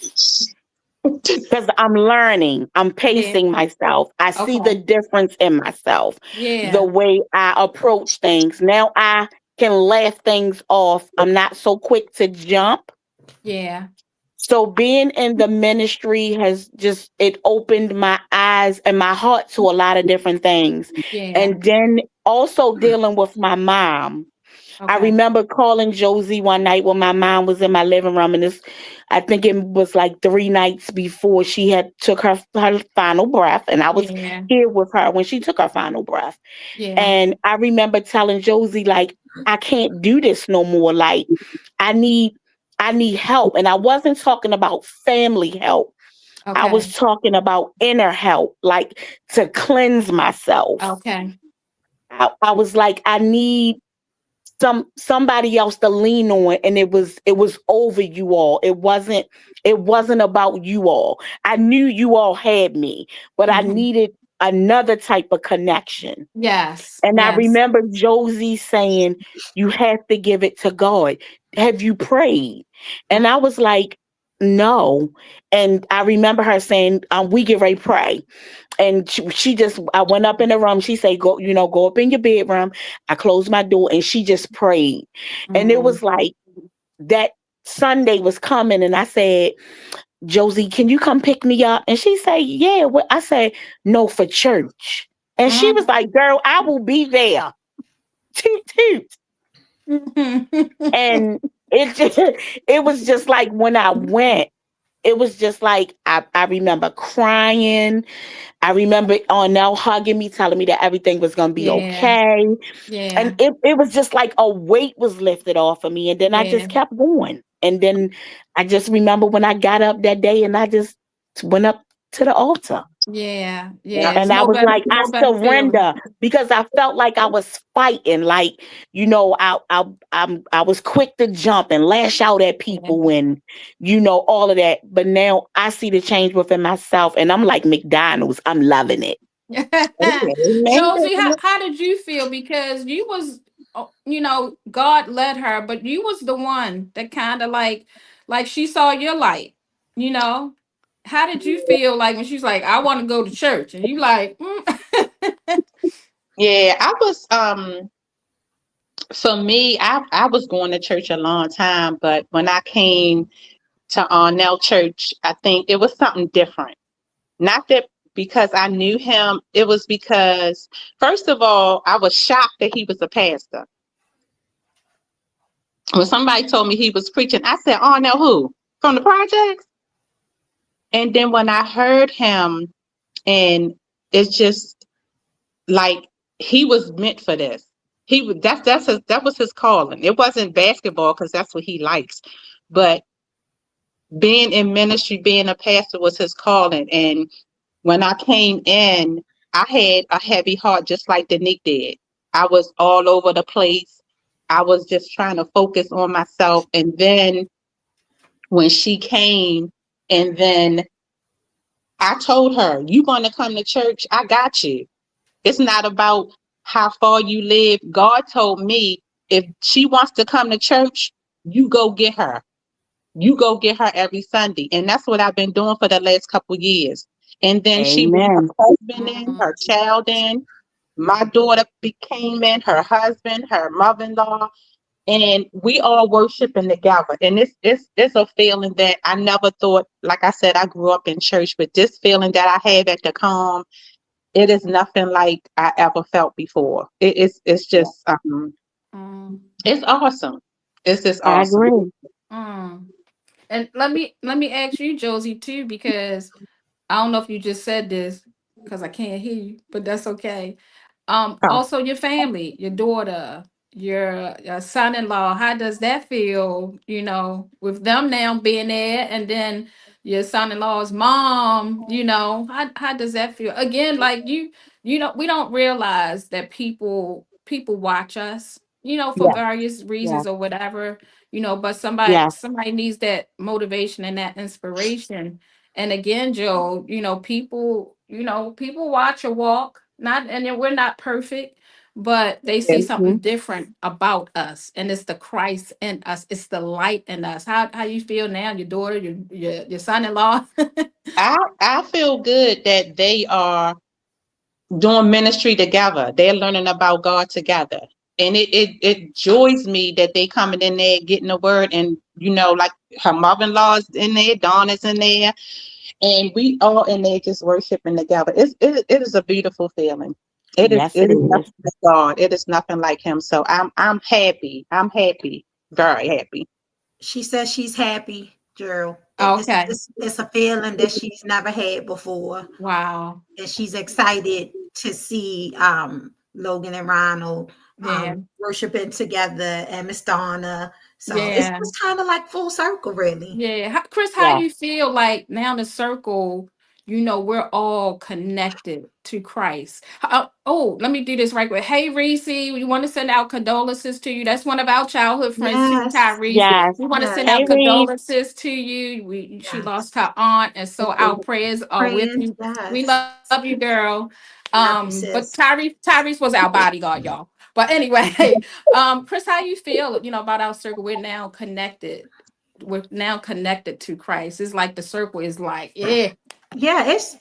S2: because I'm learning. I'm
S1: Yeah.
S2: pacing myself. I see the
S1: Okay.
S2: difference in myself, the
S1: Yeah.
S2: way I approach things. Now I can laugh things off. I'm not so quick to jump.
S1: Yeah.
S2: So being in the ministry has just it opened my eyes and my heart to a lot of different things.
S1: Yeah.
S2: And then also dealing with my mom. I
S1: Okay.
S2: remember calling Josie one night when my mom was in my living room, and I think it was like 3 nights before she had took her final breath, and I was
S1: Yeah.
S2: here with her when she took her final breath.
S1: Yeah.
S2: And I remember telling Josie, like, I can't do this no more. Like, I need I need help. And I wasn't talking about family help. I was
S1: Okay.
S2: talking about inner help, like to cleanse myself.
S1: Okay.
S2: I was like, I need somebody else to lean on, and it was over you all. It wasn't about you all. I knew you all had me, but I
S1: Mm-hmm.
S2: needed another type of connection.
S1: Yes.
S2: And I
S1: Yes.
S2: remember Josie saying, "You have to give it to God. Have you prayed?" And I was like, "No." And I remember her saying, "We get ready to pray." And she just, I went up in the room. She said, "Go, go up in your bedroom." I closed my door, and she just prayed. And it
S1: Mm-hmm.
S2: was like that Sunday was coming, and I said, "Josie, can you come pick me up?" And she said, "Yeah." Well, I said, "No, for church." And she was like, "Girl, I will be there." Toot toot.
S1: Mm-hmm.
S2: And it just it was just like when I went, it was just like I remember crying. I remember Arnell hugging me, telling me that everything was gonna be
S1: Yeah.
S2: okay. And
S1: Yeah.
S2: it was just like a weight was lifted off of me. And then I
S1: Yeah.
S2: just kept going. And then I just remember when I got up that day and I just went up to the altar.
S1: Yeah.
S4: Yeah.
S1: Yeah. It's
S2: And I
S1: no
S2: was
S1: better,
S2: like, I
S1: no better feeling.
S2: surrender, because I felt like I was fighting. Like, I was quick to jump and lash out at
S1: Yeah.
S2: people and, all of that. But now I see the change within myself, and I'm like McDonald's. I'm loving it.
S4: Amen.
S1: Josie, how did you feel? Because you was, God led her, but you was the one that kind of like she saw your light. You know, how did you feel like when she's like, "I want to go to church," and you like,
S4: Yeah, I was for me, I was going to church a long time, but when I came to Nell Church, I think it was something different. Not that because I knew him, it was because first of all, I was shocked that he was a pastor. When somebody told me he was preaching, I said, "Oh, no, who? From the projects?" And then when I heard him, and it's just like he was meant for this. That was his calling. It wasn't basketball because that's what he likes, but being in ministry, being a pastor was his calling. And when I came in, I had a heavy heart, just like Danique did. I was all over the place. I was just trying to focus on myself. And then when she came, and then I told her, "You want to come to church? I got you. It's not about how far you live." God told me, if she wants to come to church, you go get her. You go get her every Sunday. And that's what I've been doing for the last couple years. And then she brought her
S2: Amen.
S4: husband in,
S1: mm,
S4: her child in. My daughter became in, her husband, her mother-in-law, and we all worshiping together. And it's a feeling that I never thought. Like I said, I grew up in church, but this feeling that I have at the calm, it is nothing like I ever felt before. It's just
S1: Mm,
S4: it's awesome. It's just
S2: I
S4: awesome.
S2: agree.
S1: mm. And let me ask you, Josie, too, because I don't know if you just said this because I can't hear you, but that's okay.
S4: Oh,
S1: Also your family, your daughter, your son-in-law, how does that feel, with them now being there, and then your son-in-law's mom, how does that feel? Again, like we don't realize that people watch us, for
S2: Yeah,
S1: various
S2: yeah,
S1: reasons or whatever, but somebody
S2: yeah,
S1: somebody needs that motivation and that inspiration. And again, Joe, people watch or walk, not, and then we're not perfect, but they see
S4: yeah.
S1: something
S2: mhm.
S1: different about us, and it's the Christ in us. It's the light in us. How you feel now? Your daughter, your son-in-law.
S4: I feel good that they are doing ministry together. They're learning about God together. And it joys me that they coming in there getting the word, and like her mother-in-law's in there, Donna's in there, and we all in there just worshiping together. It is a beautiful feeling.
S2: Yes,
S4: It
S2: it
S4: is
S2: is.
S4: nothing like God. It is nothing like him. So I'm happy. I'm happy. Very happy.
S3: She says she's happy, Gerald.
S1: Okay.
S3: It's a feeling that she's never had before,
S1: Wow.
S3: and she's excited to see Logan and Ronald
S1: Yeah.
S3: worshiping together, and Miss Donna. So it's
S1: Yeah.
S3: just kind of like full circle, really.
S1: Yeah. Chris, how
S2: Yeah.
S1: you feel like now the circle, we're all connected to Christ? Oh, let me do this right quick. Hey, Reese, we want to send out condolences to you. That's one of our childhood friends too,
S3: Yes,
S1: Tyrese.
S2: Yes.
S1: We want to send
S3: yes,
S2: Hey,
S1: out
S2: Reese.
S1: condolences to you. She
S3: yes.
S1: lost her aunt, and so our prayers are with
S3: Praying,
S1: you. We
S3: yes.
S1: love you, girl.
S3: Love you,
S1: But
S3: sis.
S1: Tyrese was our bodyguard, y'all. But anyway, Chris, how you feel, about our circle? We're now connected to Christ. It's like the circle is like, yeah.
S3: Yeah, it's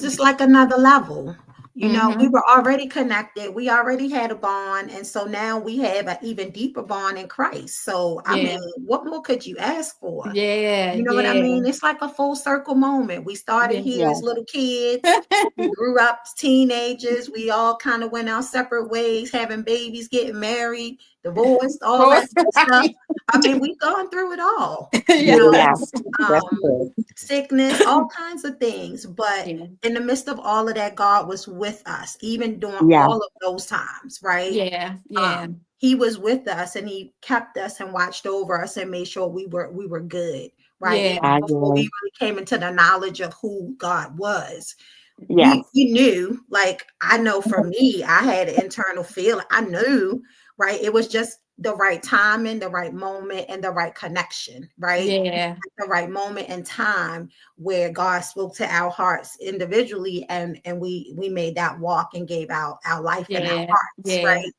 S3: just like another level. We
S1: Mm-hmm.
S3: were already connected. We already had a bond, and so now we have an even deeper bond in Christ. So, I mean,
S1: Yeah.
S3: what more could you ask for?
S1: Yeah.
S3: You know what I
S1: Yeah.
S3: mean? It's like a full circle moment. We started
S1: Yeah.
S3: here as
S2: Yeah.
S3: little kids. We grew up as teenagers. We all kind of went our separate ways, having babies, getting married, divorced, all that
S1: Both
S3: good stuff.
S1: right.
S3: I mean, we've gone through it all, you know,
S2: Yeah.
S1: Yes.
S4: That's
S3: um,
S4: good.
S3: sickness, all kinds of things. But
S1: Yeah.
S3: in the midst of all of that, God was with us, even during
S2: Yeah.
S3: all of those times, right?
S1: Yeah. Yeah.
S3: He was with us, and he kept us and watched over us and made sure we were good, right? Even
S1: Yeah.
S2: I
S3: before we
S2: agree.
S3: really came into the knowledge of who God was. we
S2: Yes.
S3: we knew, like, I know for me, I had an internal feeling. I knew, right? It was just the right timing, the right moment, and the right connection, right?
S1: Yeah.
S3: At the right moment and time where God spoke to our hearts individually, and we made that walk and gave our life and our
S1: Yeah.
S3: hearts,
S1: Yeah.
S3: right,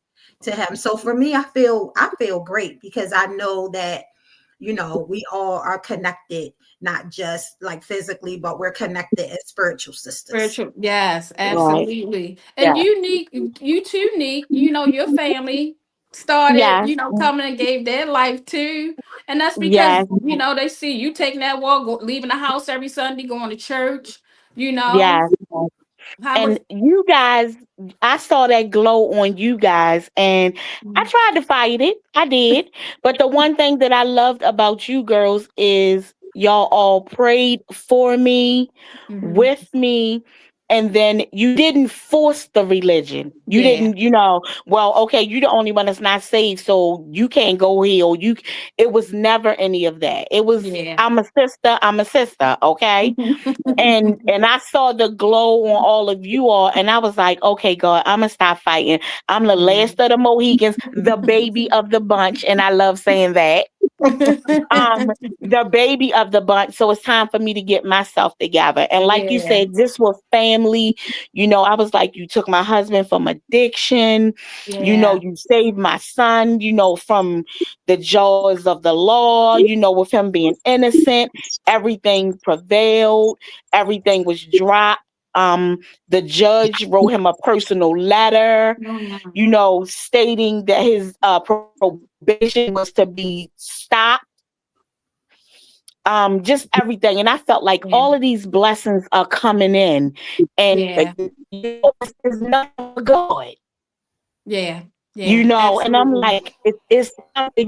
S3: to him. So for me, I feel great because I know that we all are connected, not just like physically, but we're connected as spiritual sisters.
S1: Spiritual. Yes,
S2: Right.
S1: absolutely. And
S2: Yeah.
S1: you too, Neek, your family started,
S2: Yes.
S1: coming and gave their life too. And that's because,
S2: Yes.
S1: they see you taking that walk, leaving the house every Sunday, going to church, you know.
S2: Yes.
S1: How was
S2: And you guys, I saw that glow on you guys, and I tried to fight it. I did. But the one thing that I loved about you girls is y'all all prayed for me,
S1: Mhm.
S2: with me, and then you didn't force the religion. You
S1: Yeah,
S2: didn't, well, okay, you're the only one that's not saved, so you can't go here. Or it was never any of that. It was,
S1: yeah.
S2: I'm a sister, okay? And I saw the glow on all of you all, and I was like, okay, God, I'm gonna stop fighting. I'm the last of the Mohicans, the baby of the bunch, and I love saying that. The baby of the bunch. So it's time for me to get myself together. And like you
S1: Yeah,
S2: said, this was family. I was like, you took my husband from addiction.
S1: yeah,
S2: You saved my son, from the jaws of the law, with him being innocent. Everything prevailed, everything was dropped. The judge wrote him a personal letter,
S1: Mhm.
S2: stating that his probation was to be stopped. Just everything. And I felt like
S1: Yeah.
S2: all of these blessings are coming in, and
S1: Yeah.
S2: it's nothing but God.
S1: Yeah. Yeah.
S2: And I'm
S1: Absolutely.
S2: like, it's time for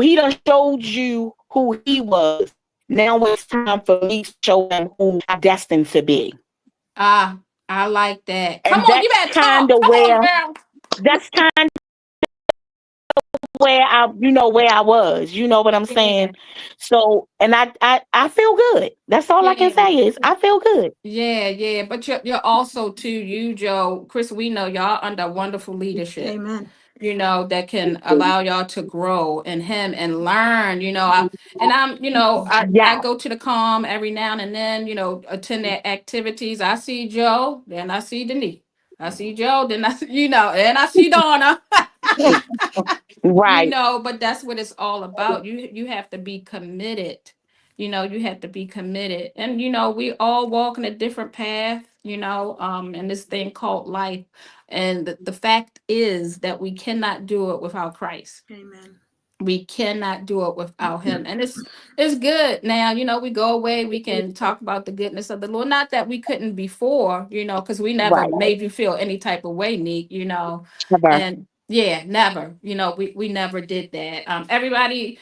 S2: he done showed you who he was. Now it's time for me to show him who I'm destined to be.
S1: Ah, I like that. Come
S2: And
S1: on, you
S2: that's
S1: better
S2: kind
S1: talk.
S2: of
S1: Come on,
S2: where
S1: girl.
S2: that's kind where I was. You know what I'm
S1: Yeah.
S2: saying? So, and I feel good. That's all I can
S1: Yeah.
S2: say is I feel good.
S1: Yeah, yeah, but you're also too, you, Joe, Chris. We know y'all under wonderful leadership.
S3: Amen.
S1: That can allow y'all to grow in Him and learn. I
S2: Yeah.
S1: go to the calm every now and then. Attend their activities. I see Joe, then I see Denise. I see Joe, then and I see Donna.
S2: Right.
S1: But that's what it's all about. You have to be committed. You have to be committed. And we all walk in a different path, in this thing called life. And the fact is that we cannot do it without Christ.
S3: Amen.
S1: We cannot do it without Him. And it's good now. We go away, we can talk about the goodness of the Lord. Not that we couldn't before, because we never
S2: Right.
S1: made you feel any type of way, Neek.
S2: Never.
S1: And yeah, never. We never did that. Everybody,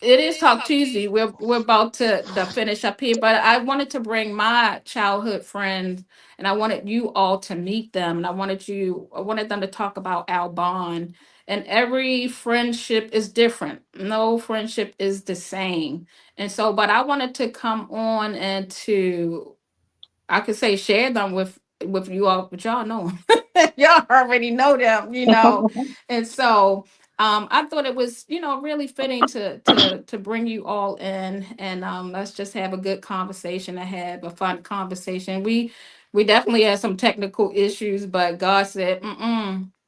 S1: it is Talk Tuesday. We're about to finish up here, but I wanted to bring my childhood friends, and I wanted you all to meet them, and I wanted them to talk about our bond. And every friendship is different. No friendship is the same. And so, but I wanted to come on and to, I could say, share them with you all, but y'all know 'em. Y'all already know them. And so I thought it was, really fitting to bring you all in, and let's just have a good conversation and have a fun conversation. We definitely had some technical issues, but God said,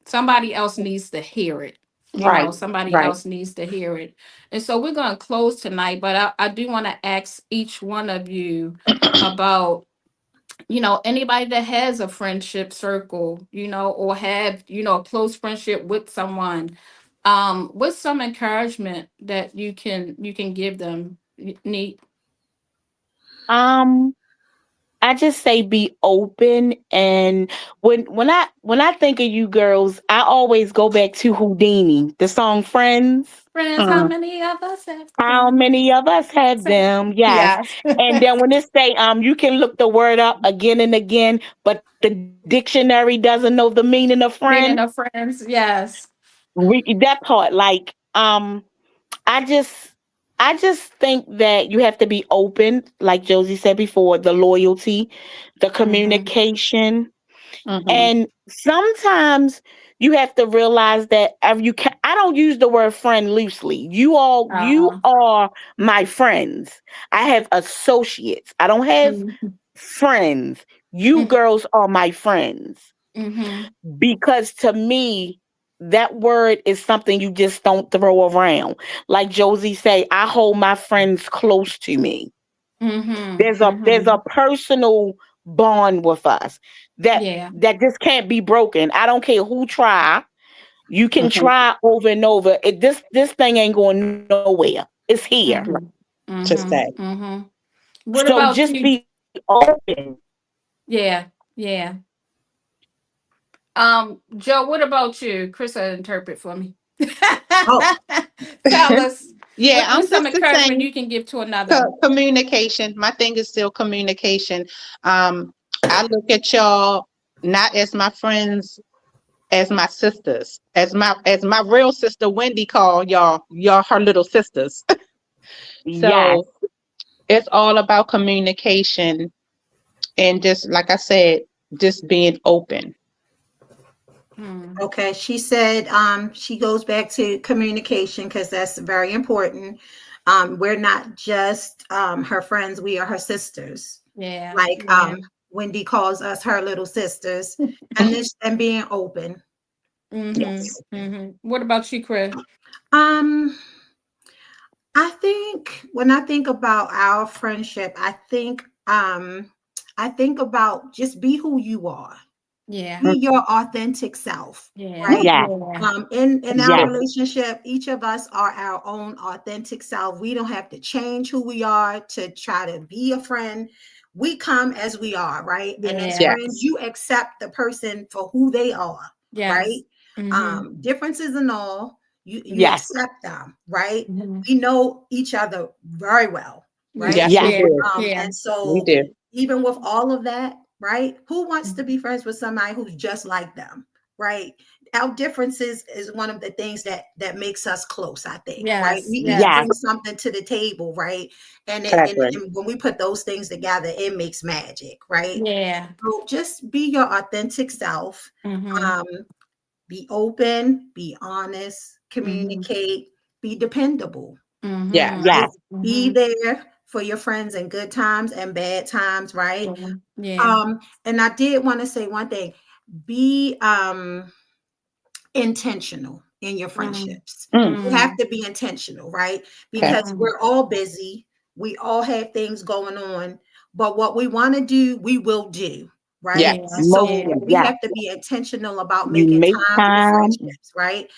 S1: somebody else needs to hear it.
S2: Right.
S1: Somebody
S2: Right.
S1: else needs to hear it. And so we're going to close tonight, but I do want to ask each one of you about, anybody that has a friendship circle, or have, a close friendship with someone, what's some encouragement that you can give them? Neat.
S2: Um, I just say be open, and when I think of you girls, I always go back to Houdini, the song Friends.
S1: Friends, how
S4: Mm,
S1: many of us have
S2: How
S1: friends?
S2: many of us have them? Yes.
S1: Yes.
S2: And then when it say you can look the word up again and again, but the dictionary doesn't know the meaning of friend.
S1: Meaning of friends, yes.
S2: That part, like I just I just think that you have to be open, like Josie said before, the loyalty, the
S1: Mm-hmm.
S2: communication.
S4: mhm,
S2: And sometimes you have to realize that I don't use the word friend loosely. You
S1: Uh-uh.
S2: are my friends. I have associates. I don't have
S1: Mm-hmm.
S2: friends. You girls are my friends.
S1: Mm-hmm.
S2: Because to me, that word is something you just don't throw around. Like Josie say, I hold my friends close to me.
S1: Mm-hmm.
S2: There's a
S1: Mm-hmm.
S2: personal bond with us that
S1: Yeah.
S2: that just can't be broken. I don't care who try. You can
S4: mhm.
S2: try over and over. This thing ain't going nowhere. It's here.
S1: Mm-hmm.
S4: To
S1: Mm-hmm.
S4: say.
S1: Mm-hmm. What
S2: So
S1: about
S2: just
S1: you?
S2: be open.
S1: Yeah. Yeah. Joe, what about you? Chris will interpret for me.
S3: Oh,
S1: Tell us
S4: Yeah,
S1: what's
S4: I'm
S1: some
S4: just the
S1: encouragement
S4: same.
S1: you can give to another.
S4: Communication. My thing is still communication. Um, I look at y'all not as my friends, as my sisters, as my real sister Wendy called y'all her little sisters.
S2: Yes.
S4: So it's all about communication and just like I said, just being open.
S1: Hmm.
S3: okay. She said she goes back to communication because that's very important. We're not just her friends, we are her sisters.
S1: Yeah.
S3: Like
S1: Yeah.
S3: Wendy calls us her little sisters, and being open.
S1: Mm-hmm.
S4: Yes.
S1: Mm-hmm. What about you, Chris?
S3: Um, I think when I think about our friendship, I think I think about just be who you are.
S1: Yeah.
S3: Be your authentic self,
S1: Yeah.
S3: right?
S2: Yes.
S1: Yeah.
S3: In our
S2: Yes.
S3: relationship, each of us are our own authentic self. We don't have to change who we are to try to be a friend. We come as we are, right? And as
S1: Yeah.
S3: friends,
S4: Yes.
S3: you accept the person for who they are, right?
S1: Yes. Mm-hmm.
S3: Differences and all, you
S2: Yes.
S3: accept them, right?
S1: Mm-hmm.
S3: We know each other very well,
S1: Yeah.
S3: right?
S4: Yes, we
S2: Yes.
S1: Yeah.
S4: do.
S1: Yeah.
S3: And
S4: We
S3: so
S4: do.
S3: even with all of that, right? Who wants to
S1: Mhm.
S3: be friends with somebody who's just like them, right? Our differences is one of the things that makes us close, I think, right?
S1: Yes.
S3: We each
S1: Yes.
S2: Yes.
S3: bring something to the table, right? And
S4: I
S3: it
S4: agree.
S3: and when we put those things together, it makes magic, right?
S1: Yeah.
S3: So just be your authentic self.
S1: Mm-hmm.
S3: Um, be open, be honest,
S1: Mm-hmm.
S3: communicate, be dependable,
S4: Yes.
S1: Mm-hmm.
S3: right?
S2: Yes.
S3: Be
S1: Mm-hmm.
S3: there for your friends in good times and bad times, right?
S1: Yeah. Yeah.
S3: And I did want to say one thing. Be intentional in your
S1: Mm-hmm.
S3: friendships.
S4: Mm,
S3: You have
S1: Mm-hmm.
S3: to be intentional, right?
S4: okay.
S3: Because we're all busy. We all have things going on, but what we want to do, we will do, right?
S1: Yeah.
S3: And
S4: Yes.
S2: Most.
S1: Yeah.
S3: so we
S2: Yes.
S3: have to be intentional about
S2: You
S3: making
S2: make
S3: time for
S2: time.
S3: friendships, right?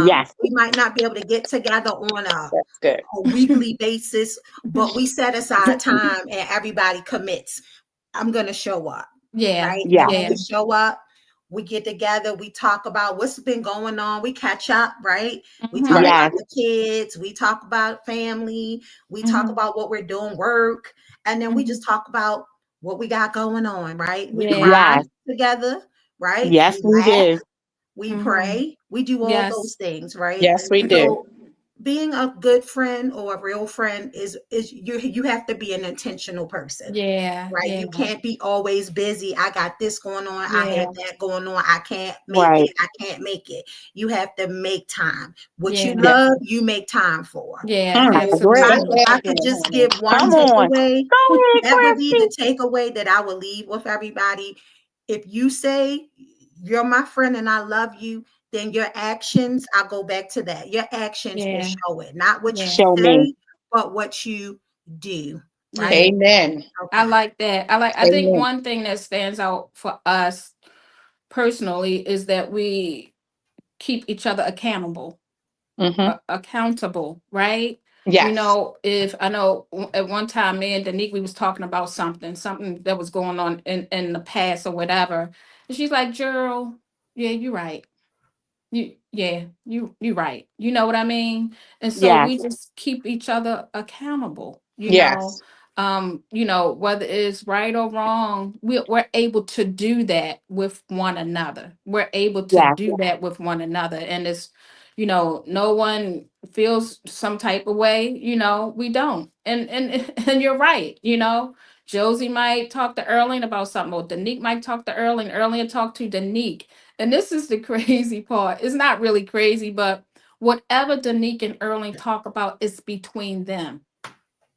S2: Yes.
S3: We might not be able to get together on
S4: That's good.
S3: a weekly basis, but we set aside time and everybody commits. I'm going to show up,
S1: Yeah.
S3: right?
S2: Yes.
S3: And when we
S1: Yeah.
S3: show up, we get together, we talk about what's been going on, we catch up, right? We talk
S1: Mm-hmm.
S4: Right.
S3: about
S2: Yes.
S3: the kids, we talk about family, we talk
S1: Mm-hmm.
S3: about what we're doing, work, and then we
S1: Mm-hmm.
S3: just talk about what we got going on, right? We
S1: Yeah.
S3: cry
S2: Yes.
S3: together, right?
S2: Yes,
S3: We
S2: we
S3: laugh,
S2: do.
S3: we
S1: Mm-hmm.
S3: pray, we do all those
S1: Yes.
S3: things, right?
S4: Yes, we do.
S3: So being a good friend or a real friend is you have to be an intentional person,
S1: Yeah.
S3: right?
S1: Yeah.
S3: You can't be always busy. I got this going on, I have
S1: Yeah.
S3: that going on, I can't make it,
S2: Right.
S3: I can't make it. You have to make time. What you
S1: Yeah.
S4: Yes.
S3: love, you make time for.
S1: Yeah.
S4: Mm,
S2: I
S3: So if I
S2: agree.
S4: say
S3: if
S1: Absolutely.
S3: I
S4: that
S3: could
S4: again,
S3: just
S4: honey.
S3: give one
S2: Come on.
S3: takeaway,
S2: Go ahead,
S3: that would be the
S2: Christy.
S3: takeaway that I would leave with everybody. If you say you're my friend and I love you, then your actions, I'll go back to that. Your actions will
S1: Yeah.
S3: show it, not what you
S1: Yeah.
S2: Show me.
S3: say, but what you do, right?
S1: Yeah.
S4: Amen.
S1: I
S3: Okay.
S1: like that. I think
S4: Amen.
S1: one thing that stands out for us personally is that we keep each other
S4: Mm-hmm.
S1: accountable, right? You
S4: Yes.
S1: know, if I know at one time me and Danique we was talking about something that was going on in the past or whatever, and she's like, "Gerald, yeah, you're right. You right. You know what I mean?" And so
S2: Yes.
S1: we just keep each other accountable,
S4: Yes.
S1: whether it's right or wrong, we're able to do that with one another. We're able to
S2: Yes.
S1: do that with one another. And it's, no one feels some type of way, we don't. And and you're right, Josie might talk to Erling about something, or Danique might talk to Erling, Erling will talk to Danique. And this is the crazy part. It's not really crazy, but whatever Danique and Erling talk about is between them.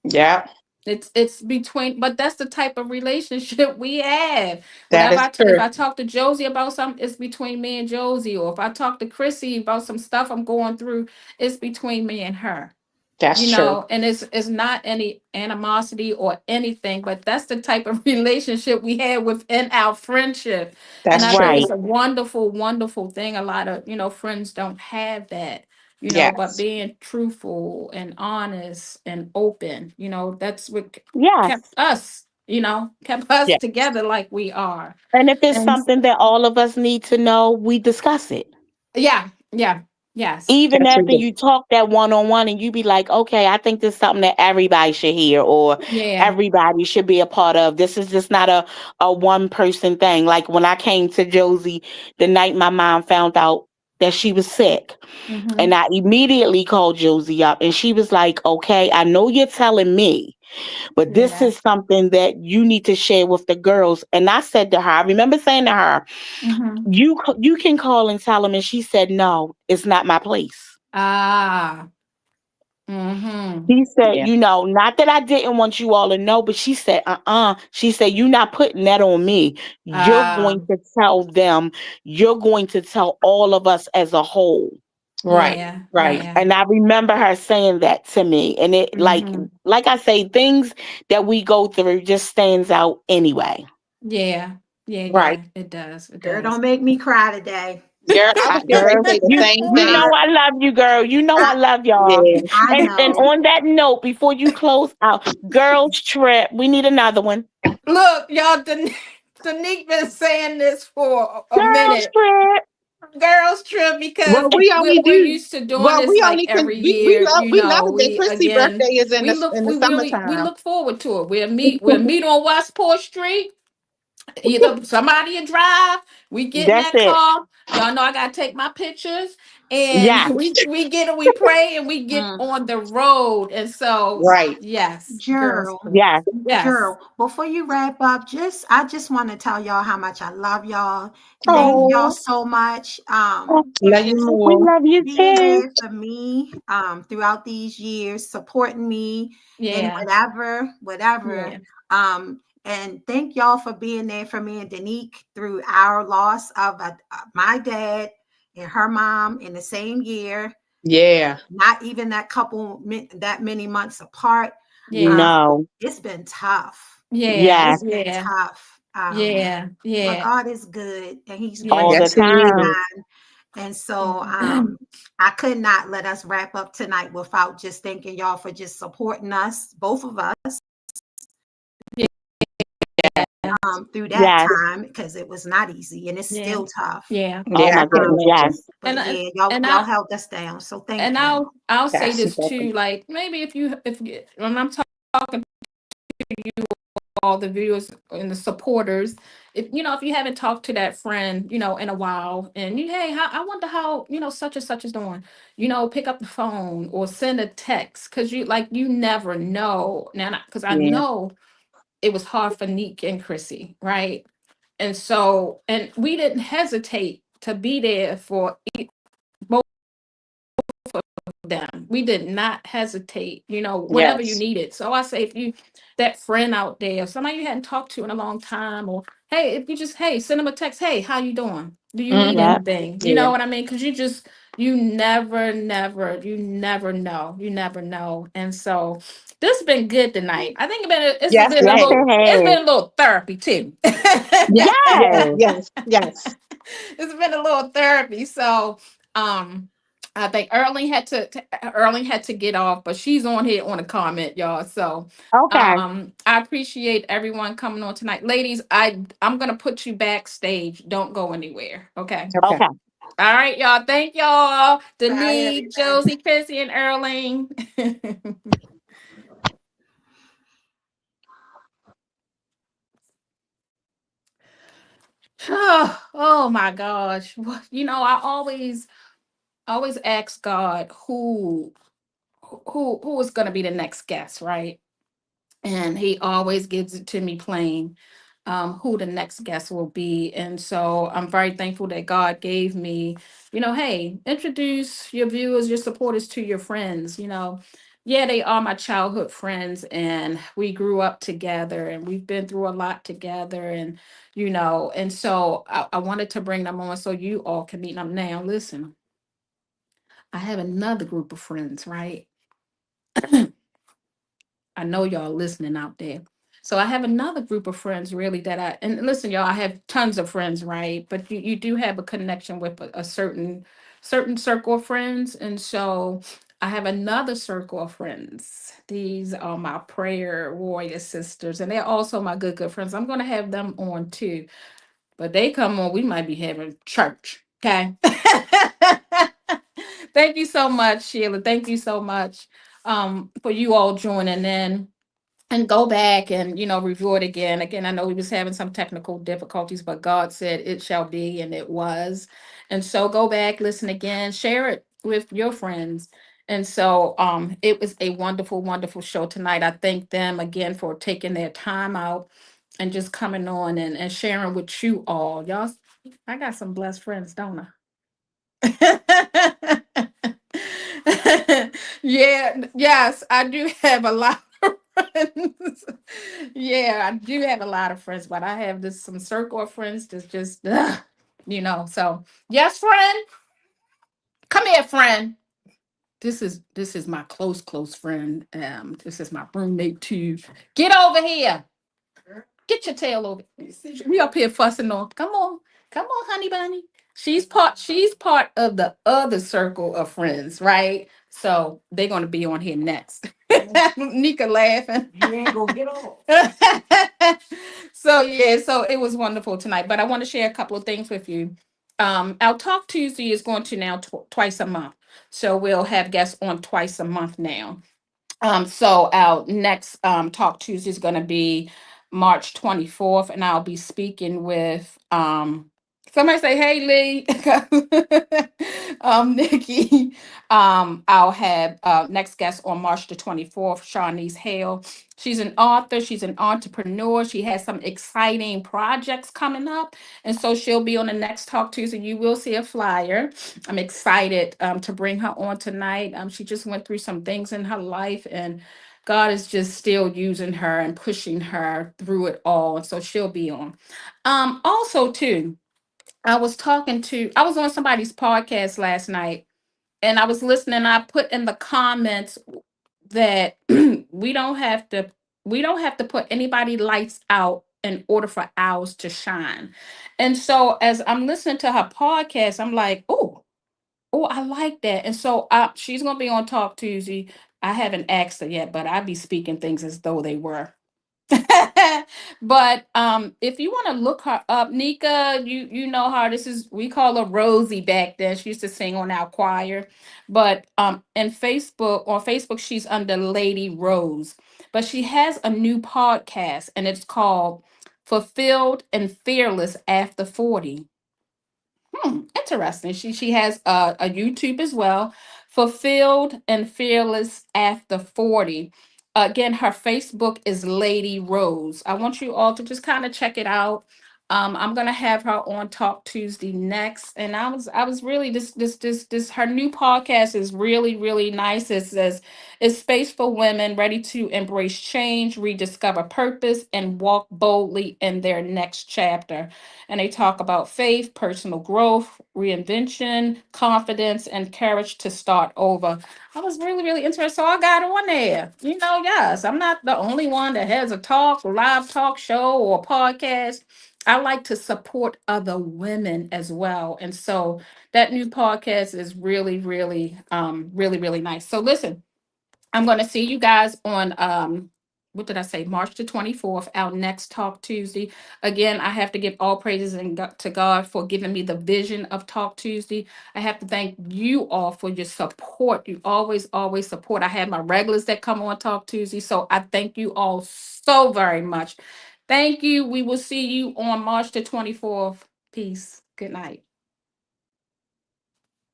S4: Yeah.
S1: It's between, but that's the type of relationship we have.
S4: That
S1: Whatever
S4: is
S1: if
S4: true.
S1: I talk to Josie about something, it's between me and Josie. Or if I talk to Chrissy about some stuff I'm going through, it's between me and her.
S4: That's true.
S1: And it's not any animosity or anything, but that's the type of relationship we have within our friendship. And
S4: That's
S1: I think
S4: true.
S2: Right.
S1: it's a wonderful, wonderful thing. A lot of, friends don't have that, but
S4: Yes.
S1: being truthful and honest and open, that's what kept
S2: Yes.
S1: us, kept us
S4: Yes.
S1: together like we are.
S2: And if it's
S1: And
S2: something that all of us need to know, we discuss it.
S1: yeah, yeah, yes,
S2: Even
S4: Yes, we
S2: after
S4: do.
S2: you talk that one on one and you be like, okay, I think this is something that everybody should hear or
S1: yeah,
S2: everybody should be a part of. This is just not a one person thing. Like when I came to Josie the night my mom found out that she was sick.
S1: mm-hmm,
S2: And I immediately called Josie up and she was like, okay, I know you're telling me, but this
S1: yeah,
S2: is something that you need to share with the girls. And I said to her, I remember saying to her,
S1: mm-hmm,
S2: you can call and tell them. And she said, no, it's not my place.
S1: ah, mm-hmm,
S2: She said,
S4: Yeah.
S2: not that I didn't want you all to know, but she said, She said, you're not putting that on me. You're
S1: ah.
S2: going to tell them. You're going to tell all of us as a whole. Right.
S1: Yeah.
S2: Right.
S1: Yeah.
S2: And I remember her saying that to me. And it
S1: Hmm.
S2: like I say, things that we go through just stands out anyway.
S1: Yeah. Yeah.
S2: Right.
S1: Yeah. It does. It
S3: Girl,
S1: does.
S3: don't make me cry today.
S4: Girl, I was getting ready
S2: Girl,
S4: to say the same
S2: you
S4: thing.
S2: know I love you, girl. You know
S3: I,
S2: I love y'all.
S4: Yeah.
S3: I
S2: And
S3: know.
S2: on that note, before you close out, girls trip. We need another one.
S1: Look, y'all, Danique been saying this for a
S2: Girls
S1: minute.
S2: trip.
S1: Girls trip because
S4: Well, we only
S1: we're
S4: do.
S1: used to doing
S4: Well,
S1: this
S4: we
S1: like
S4: only can.
S1: every
S4: We
S1: year.
S4: love.
S1: You
S4: We love
S1: know,
S4: it that
S1: we
S4: Chrissy
S1: again
S4: birthday is in the
S1: we really we
S4: summertime.
S1: look forward to it. We'll meet on Westport Street. Either somebody will drive, we get in
S2: That's
S1: that
S2: it.
S1: car. Y'all know I gotta take my pictures, and
S2: Yes.
S1: we pray and we get
S3: Mm.
S1: on the road. And so
S4: Right.
S1: yes, girls,
S3: Gerald,
S2: Yes.
S1: yes,
S3: Gerald, before you wrap up, I just want to tell y'all how much I love y'all. Thank y'all
S4: Oh,
S3: so much. For
S4: love you
S3: just
S2: We
S4: more.
S2: love you
S3: being
S2: too.
S3: there for me throughout these years, supporting me in
S1: yeah,
S3: whatever.
S1: yeah,
S3: And thank y'all for being there for me and Danique through our loss of my dad and her mom in the same year,
S4: Yeah.
S3: not even that many months apart.
S1: yeah,
S3: Um,
S2: No.
S3: it's been tough.
S1: yeah,
S2: Yes.
S3: It's been
S1: yeah,
S3: tough.
S1: yeah,
S3: But
S1: yeah,
S3: God is good and He's
S1: yeah.
S2: All
S3: great
S2: the
S4: Yes, he
S3: all the
S4: is.
S2: time.
S3: time. And so
S1: Yeah.
S3: I could not let us wrap up tonight without just thanking y'all for just supporting us, both of us, through that
S2: Yes.
S3: time because it was not easy and it's
S1: Yeah,
S3: still tough.
S1: yeah.
S2: Oh
S4: Yeah, I
S2: my
S4: can
S2: goodness.
S4: imagine.
S2: Yes.
S3: But
S1: And
S3: yeah, y'all
S1: and
S3: y'all
S1: I
S3: held us down. So thank
S1: and
S3: you.
S1: I'll say
S4: Yes,
S1: this
S4: welcome.
S1: too. Like maybe when I'm talking all the viewers and the supporters, if you haven't talked to that friend, in a while, and hey, I wonder how such and such is doing. Pick up the phone or send a text because you never know now because I
S4: Yeah.
S1: know it was hard for Neek and Chrissy, right? And so, and we didn't hesitate to be there for both of them. We did not hesitate, whenever you
S4: Yes.
S1: need it. So I say, if you, that friend out there, somebody you hadn't talked to in a long time, or hey, if you just, hey, send them a text, hey, how you doing? Do you need
S4: Mm-hmm.
S2: Yep.
S1: anything? You
S4: Yeah.
S1: know what I mean? Because you never know. And so this has been good tonight. I think
S4: Yes, it
S2: Yes,
S4: has.
S1: it's
S2: it
S1: been
S2: has.
S1: a little therapy too.
S4: Yes, yes,
S2: Yes.
S4: yes, yes.
S1: It's been a little therapy. So I think Erling had to get off, but she's on here on a comment, y'all. So
S2: Okay.
S1: I appreciate everyone coming on tonight. Ladies, I'm gonna put you backstage. Don't go anywhere. Okay.
S4: Okay.
S2: Okay.
S1: All right, y'all. Thank y'all.
S3: Bye
S1: Denise,
S3: everybody.
S1: Josie, Chrissy, and Erling. Oh my gosh. I always ask God who is gonna be the next guest, right? And he always gives it to me plain, who the next guest will be. And so I'm very thankful that God gave me, hey, introduce your viewers, your supporters to your friends. Yeah, they are my childhood friends, and we grew up together, and we've been through a lot together. And so I wanted to bring them on so you all can meet them. Now listen, I have another group of friends, right? I know y'all listening out there. So I have another group of friends really and listen, y'all, I have tons of friends, right? But you do have a connection with a certain circle of friends. And so I have another circle of friends. These are my prayer warrior sisters, and they're also my good friends. I'm gonna have them on too. But they come on, we might be having church. Okay. Thank you so much, Sheila. Thank you so much for you all joining in, and go back and review it again. I know we was having some technical difficulties, but God said it shall be, and it was. And so go back, listen again, share it with your friends. And so it was a wonderful, wonderful show tonight. I thank them again for taking their time out and just coming on and sharing with you all. Y'all, I got some blessed friends, don't I? Yeah, yes, I do have a lot of friends. Yeah, I do have a lot of friends, but I have this some circle of friends that's just, so yes, friend. Come here, friend. This is my close friend. This is my roommate too. Get over here. Get your tail over. We up here fussing on. Come on, honey bunny. She's part of the other circle of friends, right? So they're gonna be on here next. Nika laughing. You ain't gonna get off. So yeah, so it was wonderful tonight. But I want to share a couple of things with you. Our Talk Tuesday is going to now twice a month. So we'll have guests on twice a month now. So our next Talk Tuesday is going to be March 24th, and I'll be speaking with somebody say, "Hey Lee," Nikki. I'll have next guest on March the 24th, Shawnee's Hale. She's an author, she's an entrepreneur, she has some exciting projects coming up, and so she'll be on the next Talk Tuesday. You will see a flyer. I'm excited to bring her on tonight. She just went through some things in her life, and God is just still using her and pushing her through it all. And so she'll be on. Also, too, I was on somebody's podcast last night, and I was listening. I put in the comments that we don't have to put anybody lights out in order for ours to shine. And so as I'm listening to her podcast, I'm like, oh, I like that. And so she's gonna be on Talk Tuesday. I haven't asked her yet, but I be speaking things as though they were. But if you want to look her up, Nika, you know her. This is we call her Rosie back then. She used to sing on our choir. But in Facebook on Facebook, she's under Lady Rose. But she has a new podcast, and it's called Fulfilled and Fearless After 40. Interesting. She has a YouTube as well, Fulfilled and Fearless After 40. Again, her Facebook is Lady Rose. I want you all to just kind of check it out. I'm gonna have her on Talk Tuesday next, and I was really this her new podcast is really nice. It says it's space for women ready to embrace change, rediscover purpose, and walk boldly in their next chapter. And they talk about faith, personal growth, reinvention, confidence, and courage to start over. I was really interested. So I got on there. Yes, I'm not the only one that has a live talk show or podcast. I like to support other women as well. And so that new podcast is really nice. So listen, I'm going to see you guys on what did I say? March the 24th, our next Talk Tuesday. Again, I have to give all praises to God for giving me the vision of Talk Tuesday. I have to thank you all for your support. You always support. I have my regulars that come on Talk Tuesday. So I thank you all so very much. Thank you. We will see you on March the 24th. Peace. Good night.